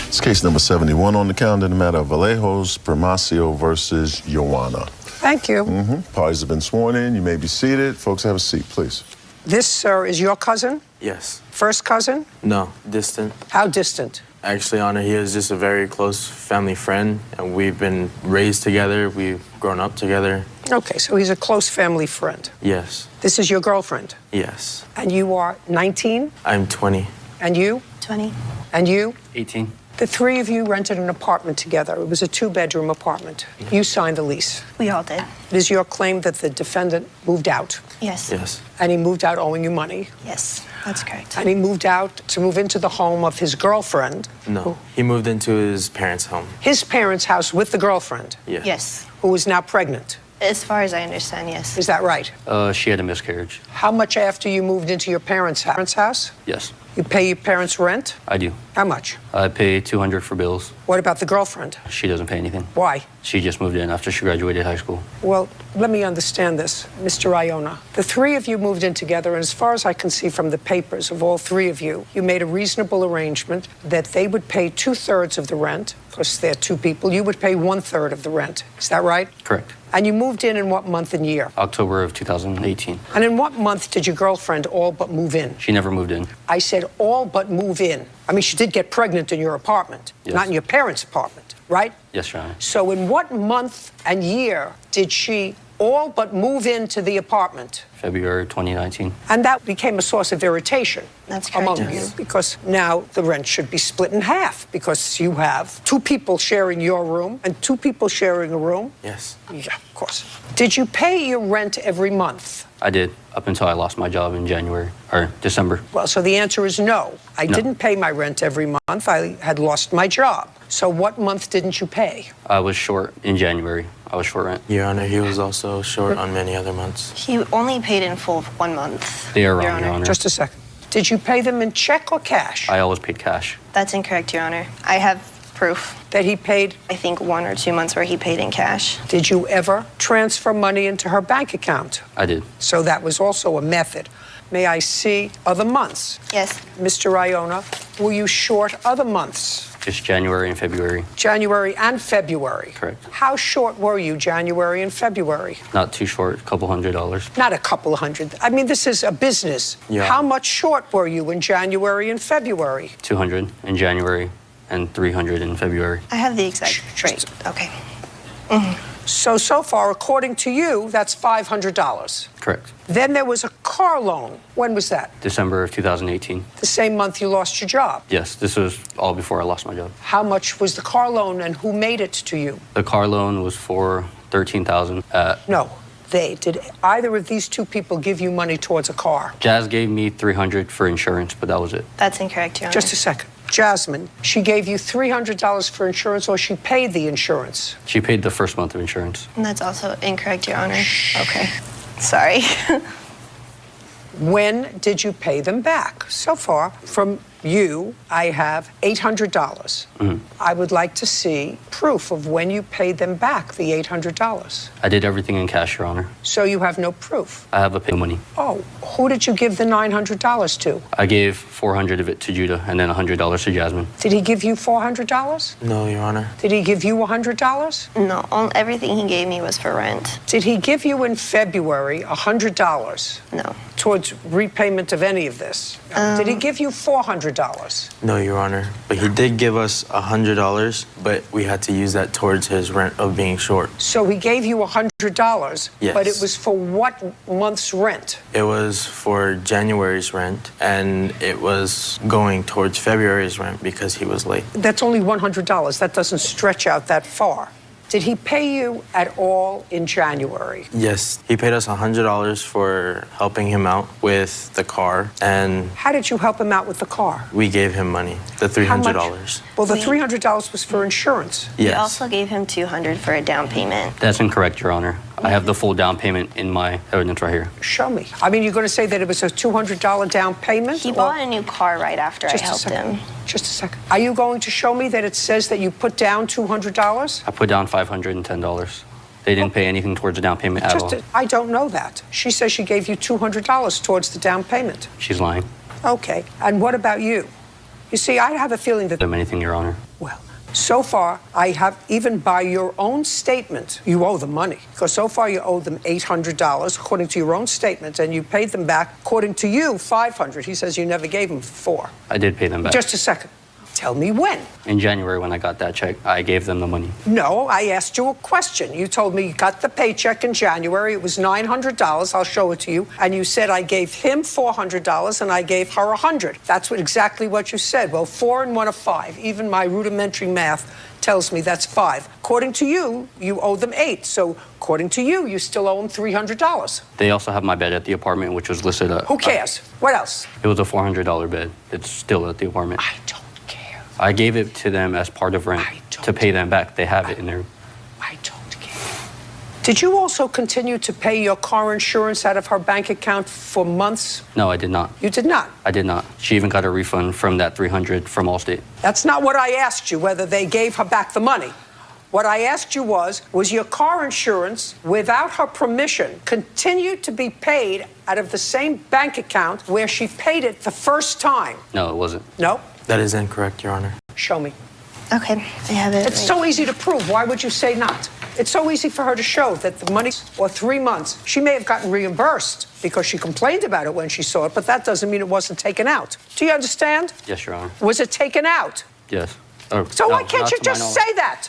[SPEAKER 5] It's case number 71 on the calendar in the matter of Vallejos Primacio versus Joanna.
[SPEAKER 1] Thank you.
[SPEAKER 5] Parties have been sworn in. You may be seated. Folks, have a seat, please.
[SPEAKER 1] This, sir, is your cousin?
[SPEAKER 10] Yes.
[SPEAKER 1] First cousin?
[SPEAKER 10] No, distant.
[SPEAKER 1] How distant?
[SPEAKER 18] Actually, Honor, he is just a very close family friend, and we've been raised together. We've grown up together.
[SPEAKER 1] Okay, so he's a close family friend.
[SPEAKER 18] Yes.
[SPEAKER 1] This is your girlfriend?
[SPEAKER 18] Yes.
[SPEAKER 1] And you are 19?
[SPEAKER 18] I'm 20.
[SPEAKER 1] And you?
[SPEAKER 9] 20.
[SPEAKER 1] And you?
[SPEAKER 10] 18.
[SPEAKER 1] The three of you rented an apartment together. It was a two-bedroom apartment. You signed the lease.
[SPEAKER 9] We all did.
[SPEAKER 1] It is your claim that the defendant moved out.
[SPEAKER 9] Yes.
[SPEAKER 18] Yes.
[SPEAKER 1] And he moved out owing you money.
[SPEAKER 9] Yes, that's correct.
[SPEAKER 1] And he moved out to move into the home of his girlfriend.
[SPEAKER 18] No, he moved into his parents' home.
[SPEAKER 1] His parents' house with the girlfriend.
[SPEAKER 18] Yeah.
[SPEAKER 9] Yes.
[SPEAKER 1] Who is now pregnant.
[SPEAKER 9] As far as I understand, yes.
[SPEAKER 1] Is that right?
[SPEAKER 10] She had a miscarriage.
[SPEAKER 1] How much after you moved into your parents' house?
[SPEAKER 10] Yes.
[SPEAKER 1] You pay your parents rent?
[SPEAKER 10] I do.
[SPEAKER 1] How much?
[SPEAKER 10] I pay $200 for bills.
[SPEAKER 1] What about the girlfriend?
[SPEAKER 10] She doesn't pay anything.
[SPEAKER 1] Why?
[SPEAKER 10] She just moved in after she graduated high school.
[SPEAKER 1] Well, let me understand this, Mr. Iona. The three of you moved in together, and as far as I can see from the papers of all three of you, you made a reasonable arrangement that they would pay 2/3 of the rent, because they're two people. You would pay 1/3 of the rent. Is that right?
[SPEAKER 10] Correct.
[SPEAKER 1] And you moved in what month and year?
[SPEAKER 10] October of 2018.
[SPEAKER 1] And in what month did your girlfriend all but move in?
[SPEAKER 10] She never moved in.
[SPEAKER 1] I said all but move in. I mean, she did get pregnant in your apartment,
[SPEAKER 10] Yes.
[SPEAKER 1] not in your parents' apartment, right?
[SPEAKER 10] Yes, Your Honor.
[SPEAKER 1] So in what month and year did she all but move into the apartment?
[SPEAKER 10] February 2019.
[SPEAKER 1] And that became a source of irritation
[SPEAKER 9] That's correct,
[SPEAKER 1] among
[SPEAKER 9] Your
[SPEAKER 1] you,
[SPEAKER 9] Honor.
[SPEAKER 1] because now the rent should be split in half, because you have two people sharing your room and two people sharing a room.
[SPEAKER 18] Yes.
[SPEAKER 1] Yeah, of course. Did you pay your rent every month?
[SPEAKER 10] I did, up until I lost my job in January, or December.
[SPEAKER 1] Well, so the answer is no. I didn't pay my rent every month. I had lost my job. So what month didn't you pay?
[SPEAKER 10] I was short in January. I was short rent.
[SPEAKER 18] Your Honor, he was also short on many other months.
[SPEAKER 9] He only paid in full 1 month.
[SPEAKER 10] They are wrong, Your Honor.
[SPEAKER 1] Just a second. Did you pay them in check or cash?
[SPEAKER 10] I always paid cash.
[SPEAKER 9] That's incorrect, Your Honor. I have proof.
[SPEAKER 1] That he paid?
[SPEAKER 9] I think 1 or 2 months where he paid in cash.
[SPEAKER 1] Did you ever transfer money into her bank account?
[SPEAKER 10] I did.
[SPEAKER 1] So that was also a method. May I see other months?
[SPEAKER 9] Yes.
[SPEAKER 1] Mr. Iona, were you short other months?
[SPEAKER 10] Just January and February.
[SPEAKER 1] January and February?
[SPEAKER 10] Correct.
[SPEAKER 1] How short were you January and February?
[SPEAKER 10] Not too short, a couple $100.
[SPEAKER 1] Not a couple of hundred. I mean, this is a business.
[SPEAKER 10] Yeah.
[SPEAKER 1] How much short were you in January and February?
[SPEAKER 10] 200 in January and 300 in February.
[SPEAKER 9] I have the exact rate. Okay.
[SPEAKER 1] So far, according to you, that's $500.
[SPEAKER 10] Correct.
[SPEAKER 1] Then there was a car loan. When was that?
[SPEAKER 10] December of 2018.
[SPEAKER 1] The same month you lost your job.
[SPEAKER 10] Yes, this was all before I lost my job.
[SPEAKER 1] How much was the car loan and who made it to you?
[SPEAKER 10] The car loan was for $13,000.
[SPEAKER 1] No, they. Did either of these two people give you money towards a car?
[SPEAKER 10] Jazz gave me $300 for insurance, but that was it.
[SPEAKER 9] That's incorrect, Your Honor.
[SPEAKER 1] Just a second. Jasmine, she gave you $300 for insurance, or she paid the insurance?
[SPEAKER 10] She paid the first month of insurance.
[SPEAKER 9] And that's also incorrect, Your Honor. Okay. Sorry.
[SPEAKER 1] When did you pay them back? So far, from you, I have $800. I would like to see proof of when you paid them back the $800.
[SPEAKER 10] I did everything in cash, Your Honor.
[SPEAKER 1] So you have no proof?
[SPEAKER 10] I have a pay money.
[SPEAKER 1] Oh, who did you give the $900 to?
[SPEAKER 10] I gave $400 of it to Judah and then $100 to Jasmine.
[SPEAKER 1] Did he give you $400?
[SPEAKER 18] No, Your Honor.
[SPEAKER 1] Did he give you $100?
[SPEAKER 9] No, everything he gave me was for rent.
[SPEAKER 1] Did he give you in February $100?
[SPEAKER 9] No.
[SPEAKER 1] Towards repayment of any of this? Did he give you $400?
[SPEAKER 18] No, Your Honor. But he did give us $100, but we had to use that towards his rent of being short.
[SPEAKER 1] So he gave you $100,
[SPEAKER 18] Yes.
[SPEAKER 1] but it was for what month's rent?
[SPEAKER 18] It was for January's rent, and it was going towards February's rent because he was late.
[SPEAKER 1] That's only $100. That doesn't stretch out that far. Did he pay you at all in January?
[SPEAKER 18] Yes, he paid us $100 for helping him out with the car, and
[SPEAKER 1] How did you help him out with the car?
[SPEAKER 18] we gave him money, the
[SPEAKER 1] How much?
[SPEAKER 18] $300.
[SPEAKER 1] Well, the $300 was for insurance.
[SPEAKER 9] We
[SPEAKER 18] Yes.
[SPEAKER 9] also gave him $200 for a down payment.
[SPEAKER 10] That's incorrect, Your Honor. I have the full down payment in my evidence right here.
[SPEAKER 1] Show me. I mean, you're going to say that it was a $200 down payment?
[SPEAKER 9] He
[SPEAKER 1] or-
[SPEAKER 9] bought a new car right after I
[SPEAKER 1] Just a
[SPEAKER 9] helped
[SPEAKER 1] second.
[SPEAKER 9] him.
[SPEAKER 1] Just a second. Are you going to show me that it says that you put down $200?
[SPEAKER 10] I put down $510. They didn't pay anything towards the down payment at all.
[SPEAKER 1] I don't know that. She says she gave you $200 towards the down payment.
[SPEAKER 10] She's lying.
[SPEAKER 1] Okay. And what about you? You see, I have a feeling that...
[SPEAKER 10] Anything, Your Honor.
[SPEAKER 1] Well, so far, I have, even by your own statement, you owe them money. Because so far you owe them $800, according to your own statement, and you paid them back, according to you, $500. He says you never gave him $400.
[SPEAKER 10] I did pay them back.
[SPEAKER 1] Just a second. Tell me when.
[SPEAKER 10] In January, when I got that check, I gave them the money.
[SPEAKER 1] No, I asked you a question. You told me you got the paycheck in January. It was $900. I'll show it to you. And you said I gave him $400 and I gave her $100. That's exactly what you said. Well, 4 and 1 are 5. Even my rudimentary math tells me that's 5. According to you, you owe them 8. So according to you, you still owe them $300.
[SPEAKER 10] They also have my bed at the apartment, which was listed at...
[SPEAKER 1] Who cares? What else?
[SPEAKER 10] It was a $400 bed. It's still at the apartment.
[SPEAKER 1] I don't care.
[SPEAKER 10] I gave it to them as part of rent to pay them back. They have it in there.
[SPEAKER 1] I don't care. Did you also continue to pay your car insurance out of her bank account for months?
[SPEAKER 10] No, I did not.
[SPEAKER 1] You did not?
[SPEAKER 10] I did not. She even got a refund from that $300 from Allstate.
[SPEAKER 1] That's not what I asked you, whether they gave her back the money. What I asked you was your car insurance, without her permission, continued to be paid out of the same bank account where she paid it the first time?
[SPEAKER 10] No, it wasn't.
[SPEAKER 1] No?
[SPEAKER 18] That is incorrect, Your Honor.
[SPEAKER 1] Show me.
[SPEAKER 9] Okay, I have it.
[SPEAKER 1] It's so easy to prove. Why would you say not? It's so easy for her to show that the money, or 3 months, she may have gotten reimbursed because she complained about it when she saw it, but that doesn't mean it wasn't taken out. Do you understand?
[SPEAKER 10] Yes, Your Honor.
[SPEAKER 1] Was it taken out?
[SPEAKER 10] Yes.
[SPEAKER 1] So why can't you just say that?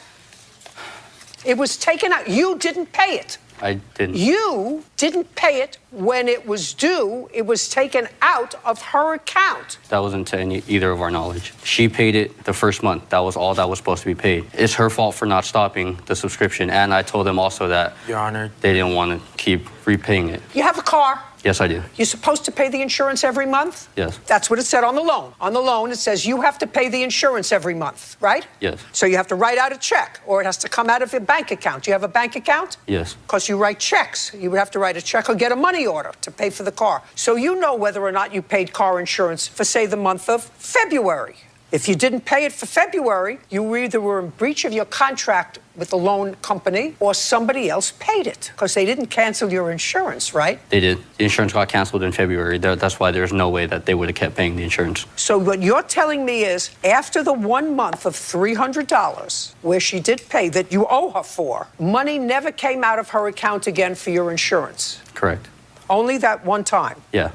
[SPEAKER 1] It was taken out. You didn't pay it.
[SPEAKER 10] I didn't.
[SPEAKER 1] You didn't pay it when it was due. It was taken out of her account.
[SPEAKER 10] That wasn't to either of our knowledge. She paid it the first month. That was all that was supposed to be paid. It's her fault for not stopping the subscription, and I told them also that,
[SPEAKER 18] Your Honor,
[SPEAKER 10] they didn't want to keep repaying it.
[SPEAKER 1] You have a car.
[SPEAKER 10] Yes, I do.
[SPEAKER 1] You're supposed to pay the insurance every month?
[SPEAKER 10] Yes.
[SPEAKER 1] That's what it said on the loan. On the loan, it says you have to pay the insurance every month, right?
[SPEAKER 10] Yes.
[SPEAKER 1] So you have to write out a check, or it has to come out of your bank account. Do you have a bank account?
[SPEAKER 10] Yes.
[SPEAKER 1] Because you write checks. You would have to write a check or get a money order to pay for the car. So you know whether or not you paid car insurance for, say, the month of February. If you didn't pay it for February, you either were in breach of your contract with the loan company or somebody else paid it because they didn't cancel your insurance, right?
[SPEAKER 10] They did. The insurance got canceled in February. That's why there's no way that they would have kept paying the insurance.
[SPEAKER 1] So what you're telling me is after the 1 month of $300 where she did pay that you owe her for, money never came out of her account again for your insurance?
[SPEAKER 10] Correct.
[SPEAKER 1] Only that one time?
[SPEAKER 10] Yeah.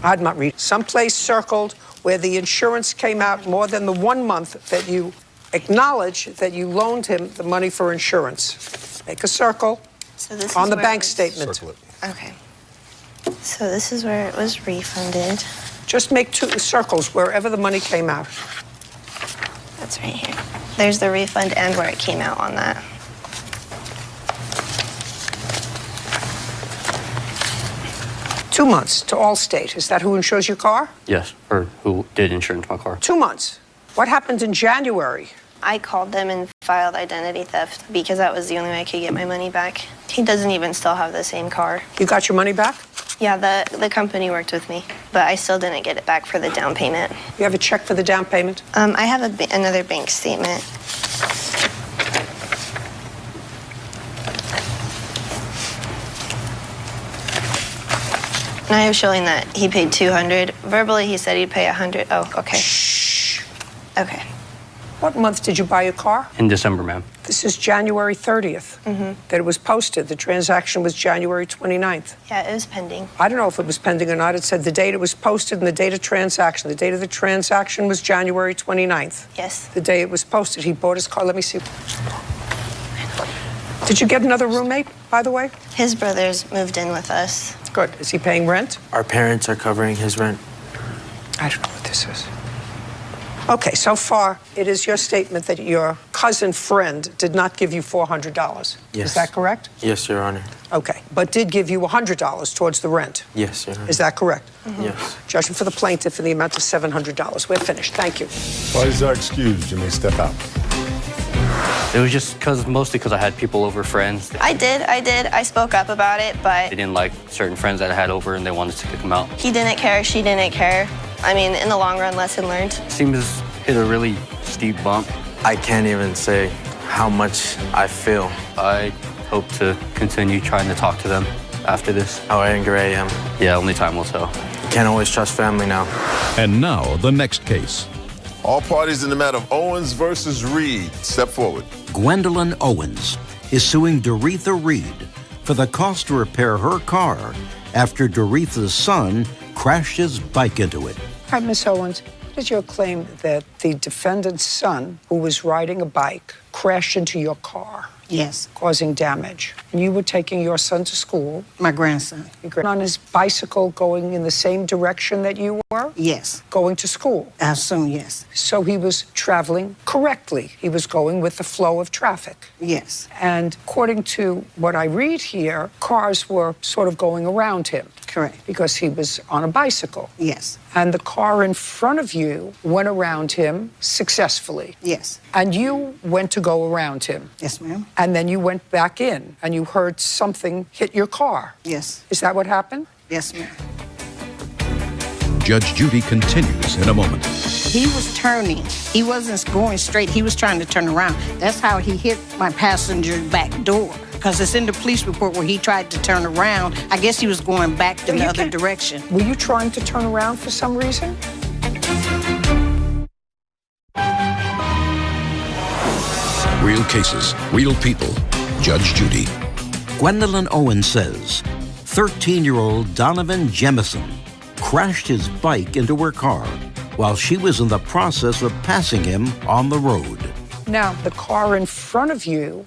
[SPEAKER 1] I'd not read. Someplace circled where the insurance came out more than the 1 month that you acknowledge that you loaned him the money for insurance. Make a circle
[SPEAKER 9] So this
[SPEAKER 1] on
[SPEAKER 9] is
[SPEAKER 1] the
[SPEAKER 9] where
[SPEAKER 1] bank
[SPEAKER 9] it was-
[SPEAKER 1] statement.
[SPEAKER 9] Okay. So this is where it was refunded.
[SPEAKER 1] Just make 2 circles wherever the money came out.
[SPEAKER 9] That's right here. There's the refund and where it came out on that.
[SPEAKER 1] Two months to Allstate. Is that who insures your car?
[SPEAKER 10] Yes. Or who did insurance my car.
[SPEAKER 1] 2 months. What happened in January?
[SPEAKER 9] I called them and filed identity theft because that was the only way I could get my money back. He doesn't even still have the same car.
[SPEAKER 1] You got your money back?
[SPEAKER 9] Yeah, the company worked with me, but I still didn't get it back for the down payment.
[SPEAKER 1] You have a check for the down payment?
[SPEAKER 9] I have another bank statement. And I have showing that he paid $200. Verbally, he said he'd pay $100. Oh, okay.
[SPEAKER 1] Shh.
[SPEAKER 9] Okay.
[SPEAKER 1] What month did you buy your car?
[SPEAKER 10] In December, ma'am.
[SPEAKER 1] This is January 30th that it was posted. The transaction was January 29th.
[SPEAKER 9] Yeah, it was pending.
[SPEAKER 1] I don't know if it was pending or not. It said the date it was posted and the date of transaction. The date of the transaction was January 29th.
[SPEAKER 9] Yes.
[SPEAKER 1] The day it was posted. He bought his car. Let me see. Did you get another roommate, by the way?
[SPEAKER 9] His brothers moved in with us.
[SPEAKER 1] Good. Is he paying rent?
[SPEAKER 18] Our parents are covering his rent.
[SPEAKER 1] I don't know what this is. Okay, so far, it is your statement that your cousin friend did not give you $400.
[SPEAKER 18] Yes.
[SPEAKER 1] Is that correct?
[SPEAKER 18] Yes, Your Honor.
[SPEAKER 1] Okay, but did give you $100 towards the rent.
[SPEAKER 18] Yes, Your Honor.
[SPEAKER 1] Is that correct?
[SPEAKER 18] Yes.
[SPEAKER 1] Judgment for the plaintiff in the amount of $700. We're finished. Thank you.
[SPEAKER 5] Why is that excused? You may step out.
[SPEAKER 10] It was just mostly because I had people over, friends.
[SPEAKER 9] I did. I spoke up about it, but
[SPEAKER 10] They didn't like certain friends that I had over, and they wanted to kick them out.
[SPEAKER 9] he didn't care, she didn't care. I mean, in the long run, lesson learned.
[SPEAKER 10] Seems hit a really steep bump.
[SPEAKER 18] I can't even say how much I feel.
[SPEAKER 10] I hope to continue trying to talk to them after this.
[SPEAKER 18] How angry I am.
[SPEAKER 10] Yeah, only time will tell.
[SPEAKER 18] Can't always trust family now.
[SPEAKER 4] And now, the next case.
[SPEAKER 5] All parties in the matter of Owens versus Reed, step forward.
[SPEAKER 3] Gwendolyn Owens is suing Doretha Reed for the cost to repair her car after Doretha's son crashed his bike into it.
[SPEAKER 1] All right, Miss Owens, What is your claim that the defendant's son, who was riding a bike, crashed into your car?
[SPEAKER 19] Yes.
[SPEAKER 1] Causing damage. And you were taking your son to school.
[SPEAKER 19] My grandson.
[SPEAKER 1] On his bicycle going in the same direction that you were?
[SPEAKER 19] Yes.
[SPEAKER 1] Going to school?
[SPEAKER 19] I assume yes.
[SPEAKER 1] So he was traveling correctly. He was going with the flow of traffic.
[SPEAKER 19] Yes.
[SPEAKER 1] And according to what I read here, cars were sort of going around him.
[SPEAKER 19] Correct.
[SPEAKER 1] Because he was on a bicycle.
[SPEAKER 19] Yes.
[SPEAKER 1] And the car in front of you went around him successfully.
[SPEAKER 19] Yes.
[SPEAKER 1] And you went to go around him.
[SPEAKER 19] Yes, ma'am.
[SPEAKER 1] And then you went back in and you heard something hit your car.
[SPEAKER 19] Yes.
[SPEAKER 1] Is that what happened?
[SPEAKER 19] Yes, ma'am.
[SPEAKER 4] Judge Judy continues in a moment.
[SPEAKER 19] He was turning. He wasn't going straight. He was trying to turn around. That's how he hit my passenger's back door. Because it's in the police report where he tried to turn around. I guess he was going back in the other direction.
[SPEAKER 1] Were you trying to turn around for some reason?
[SPEAKER 4] Real cases, real people. Judge Judy.
[SPEAKER 3] Gwendolyn Owen says 13-year-old Donovan Jemison crashed his bike into her car while she was in the process of passing him on the road.
[SPEAKER 1] Now, the car in front of you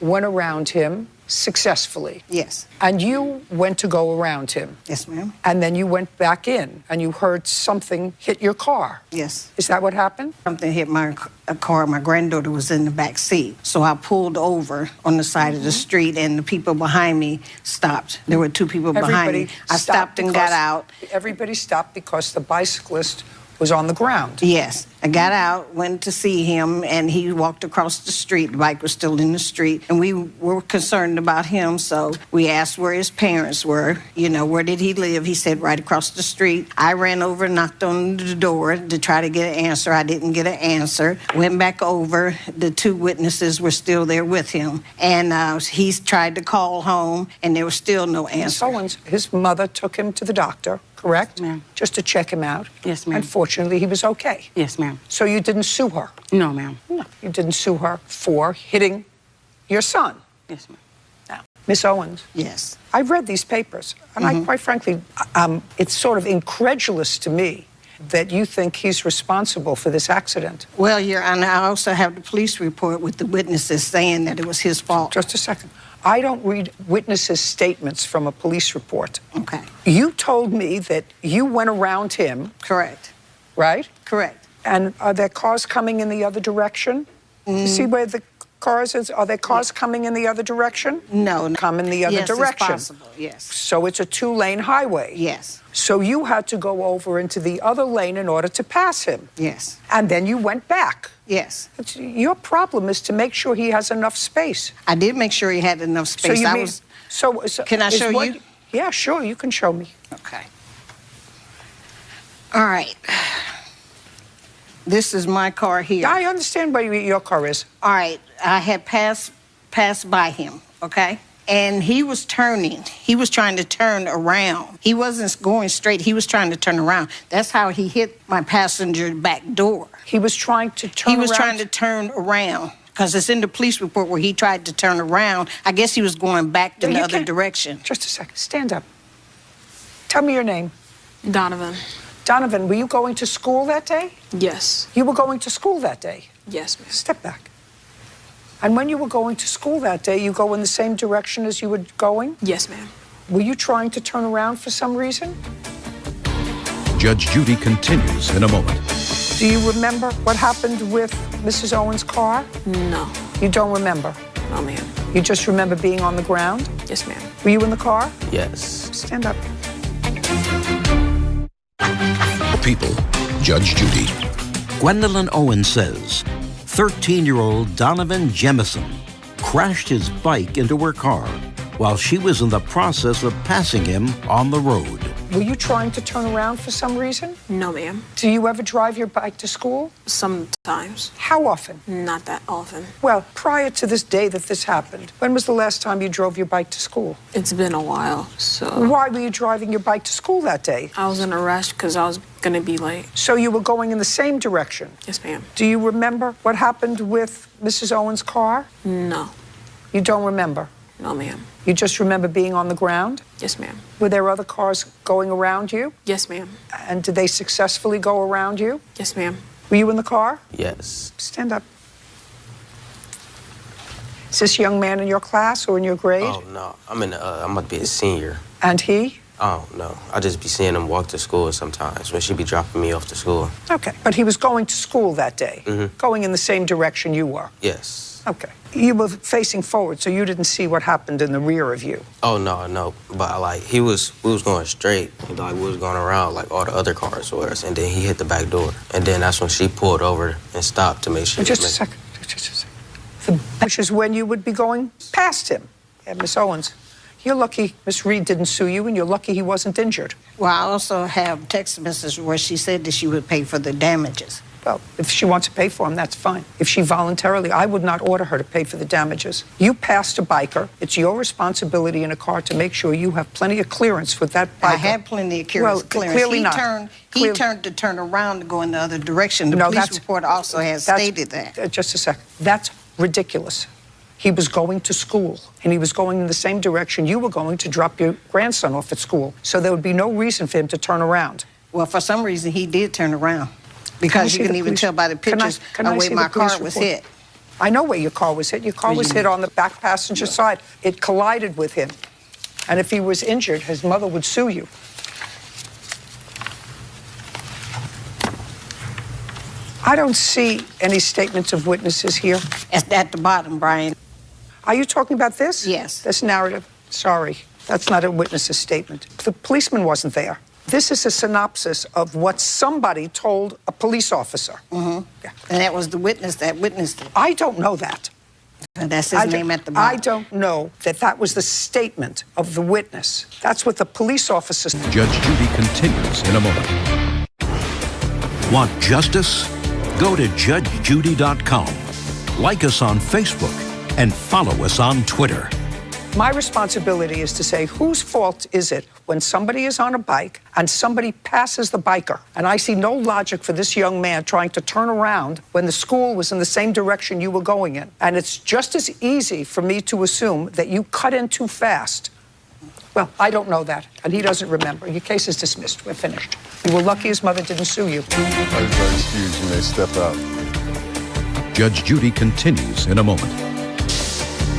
[SPEAKER 1] went around him successfully.
[SPEAKER 19] Yes.
[SPEAKER 1] And you went to go around him.
[SPEAKER 19] Yes, ma'am.
[SPEAKER 1] And then you went back in and you heard something hit your car.
[SPEAKER 19] Yes.
[SPEAKER 1] Is that what happened?
[SPEAKER 19] Something hit my car. My granddaughter was in the back seat. So I pulled over on the side of the street and the people behind me stopped. There were two people behind me. I stopped and got out.
[SPEAKER 1] Everybody stopped because the bicyclist was on the ground.
[SPEAKER 19] Yes. I got out, went to see him, and he walked across the street. The bike was still in the street, and we were concerned about him, so we asked where his parents were. You know, where did he live? He said right across the street. I ran over, knocked on the door to try to get an answer. I didn't get an answer. Went back over. The two witnesses were still there with him, and he tried to call home, and there was still no answer.
[SPEAKER 1] Owens, his mother took him to the doctor, correct?
[SPEAKER 20] Ma'am.
[SPEAKER 1] Just to check him out.
[SPEAKER 20] Yes, ma'am.
[SPEAKER 1] Unfortunately, he was okay.
[SPEAKER 20] Yes, ma'am.
[SPEAKER 1] So you didn't sue her?
[SPEAKER 20] No, ma'am.
[SPEAKER 1] No, you didn't sue her for hitting your son?
[SPEAKER 20] Yes, ma'am.
[SPEAKER 1] Now, Miss Owens?
[SPEAKER 19] Yes.
[SPEAKER 1] I've read these papers, and I, quite frankly, it's sort of incredulous to me that you think he's responsible for this accident.
[SPEAKER 19] Well, Your Honor, I also have the police report with the witnesses saying that it was his fault.
[SPEAKER 1] Just a second. I don't read witnesses' statements from a police report.
[SPEAKER 19] Okay.
[SPEAKER 1] You told me that you went around him.
[SPEAKER 19] Correct.
[SPEAKER 1] Right?
[SPEAKER 19] Correct.
[SPEAKER 1] And are there cars coming in the other direction? You see where the cars is? Are there cars coming in the other direction?
[SPEAKER 19] No.
[SPEAKER 1] Come in the other direction.
[SPEAKER 19] It's possible, yes.
[SPEAKER 1] So it's a two-lane highway?
[SPEAKER 19] Yes.
[SPEAKER 1] So you had to go over into the other lane in order to pass him?
[SPEAKER 19] Yes.
[SPEAKER 1] And then you went back?
[SPEAKER 19] Yes.
[SPEAKER 1] Your problem is to make sure he has enough space.
[SPEAKER 19] I did make sure he had enough space.
[SPEAKER 1] So
[SPEAKER 19] Can I show you?
[SPEAKER 1] Yeah, sure, you can show me.
[SPEAKER 19] Okay. All right. This is my car here.
[SPEAKER 1] I understand where your car is.
[SPEAKER 19] All right. I had passed by him, okay? And he was turning. He was trying to turn around. He wasn't going straight. He was trying to turn around. That's how he hit my passenger back door.
[SPEAKER 1] He was trying to turn around?
[SPEAKER 19] He was trying to turn around. Because it's in the police report where he tried to turn around. I guess he was going back in the other direction.
[SPEAKER 1] Just a second. Stand up. Tell me your name.
[SPEAKER 14] Donovan.
[SPEAKER 1] Donovan, were you going to school that day?
[SPEAKER 14] Yes.
[SPEAKER 1] You were going to school that day?
[SPEAKER 14] Yes, ma'am.
[SPEAKER 1] Step back. And when you were going to school that day, you go in the same direction as you were going?
[SPEAKER 14] Yes, ma'am.
[SPEAKER 1] Were you trying to turn around for some reason?
[SPEAKER 4] Judge Judy continues in a moment.
[SPEAKER 1] Do you remember what happened with Mrs. Owen's car?
[SPEAKER 14] No.
[SPEAKER 1] You don't remember?
[SPEAKER 14] No, ma'am.
[SPEAKER 1] You just remember being on the ground?
[SPEAKER 14] Yes, ma'am.
[SPEAKER 1] Were you in the car?
[SPEAKER 18] Yes.
[SPEAKER 1] Stand up.
[SPEAKER 4] People. Judge Judy.
[SPEAKER 3] Gwendolyn Owen says 13-year-old Donovan Jemison crashed his bike into her car while she was in the process of passing him on the road.
[SPEAKER 1] Were you trying to turn around for some reason?
[SPEAKER 14] No, ma'am.
[SPEAKER 1] Do you ever drive your bike to school?
[SPEAKER 14] Sometimes.
[SPEAKER 1] How often?
[SPEAKER 14] Not that often.
[SPEAKER 1] Well, prior to this day that this happened, when was the last time you drove your bike to school?
[SPEAKER 14] It's been a while, so...
[SPEAKER 1] Why were you driving your bike to school that day?
[SPEAKER 14] I was in a rush because I was going to be late.
[SPEAKER 1] So you were going in the same direction?
[SPEAKER 14] Yes, ma'am.
[SPEAKER 1] Do you remember what happened with Mrs. Owen's car?
[SPEAKER 14] No.
[SPEAKER 1] You don't remember?
[SPEAKER 20] No, ma'am.
[SPEAKER 1] You just remember being on the ground?
[SPEAKER 20] Yes, ma'am.
[SPEAKER 1] Were there other cars going around you?
[SPEAKER 20] Yes, ma'am.
[SPEAKER 1] And did they successfully go around you?
[SPEAKER 20] Yes, ma'am.
[SPEAKER 1] Were you in the car?
[SPEAKER 18] Yes.
[SPEAKER 1] Stand up. Is this young man in your class or in your grade?
[SPEAKER 18] Oh, no. I'm about to be a senior.
[SPEAKER 1] And he?
[SPEAKER 18] Oh, no. I just be seeing him walk to school sometimes when she be dropping me off to school.
[SPEAKER 1] Okay. But he was going to school that day, going in the same direction you were?
[SPEAKER 18] Yes.
[SPEAKER 1] Okay. You were facing forward, so you didn't see what happened in the rear of you.
[SPEAKER 18] Oh, no. But, like, we was going straight. Like, we was going around like all the other cars was, and then he hit the back door. And then that's when she pulled over and stopped to make sure.
[SPEAKER 1] Just a second. Which is when you would be going past him. Yeah, Miss Owens, you're lucky Miss Reed didn't sue you, and you're lucky he wasn't injured.
[SPEAKER 19] Well, I also have text messages where she said that she would pay for the damages.
[SPEAKER 1] Well, if she wants to pay for them, that's fine. If she voluntarily, I would not order her to pay for the damages. You passed a biker. It's your responsibility in a car to make sure you have plenty of clearance with that biker.
[SPEAKER 19] I had plenty of clearance.
[SPEAKER 1] Clearly not.
[SPEAKER 19] He turned to turn around to go in the other direction. The police report also has stated that.
[SPEAKER 1] Just a second. That's ridiculous. He was going to school, and he was going in the same direction you were going to drop your grandson off at school. So there would be no reason for him to turn around.
[SPEAKER 19] Well, for some reason, he did turn around. Because you can even tell by the pictures of where my car was hit.
[SPEAKER 1] I know where your car was hit. Your car was hit on the back passenger side. It collided with him. And if he was injured, his mother would sue you. I don't see any statements of witnesses here.
[SPEAKER 19] At the bottom, Brian.
[SPEAKER 1] Are you talking about this?
[SPEAKER 19] Yes.
[SPEAKER 1] This narrative? Sorry, that's not a witness's statement. The policeman wasn't there. This is a synopsis of what somebody told a police officer.
[SPEAKER 19] Yeah. And that was the witness that witnessed it.
[SPEAKER 1] I don't know that.
[SPEAKER 19] And that's his name at the bottom.
[SPEAKER 1] I don't know that that was the statement of the witness. That's what the police officer said.
[SPEAKER 4] Judge Judy continues in a moment.
[SPEAKER 3] Want justice? Go to judgejudy.com. Like us on Facebook and follow us on Twitter.
[SPEAKER 1] My responsibility is to say, whose fault is it when somebody is on a bike and somebody passes the biker? And I see no logic for this young man trying to turn around when the school was in the same direction you were going in. And it's just as easy for me to assume that you cut in too fast. Well, I don't know that, and he doesn't remember. Your case is dismissed. We're finished. You were lucky his mother didn't sue you.
[SPEAKER 5] Excuse me, they step out.
[SPEAKER 4] Judge Judy continues in a moment.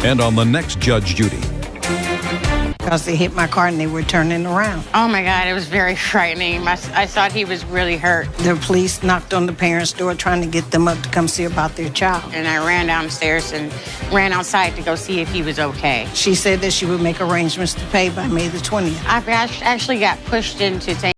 [SPEAKER 4] And on the next Judge Judy.
[SPEAKER 19] Because they hit my car and they were turning around.
[SPEAKER 21] Oh, my God, it was very frightening. I thought he was really hurt.
[SPEAKER 19] The police knocked on the parents' door trying to get them up to come see about their child.
[SPEAKER 21] And I ran downstairs and ran outside to go see if he was okay.
[SPEAKER 19] She said that she would make arrangements to pay by May the 20th.
[SPEAKER 21] I actually got pushed into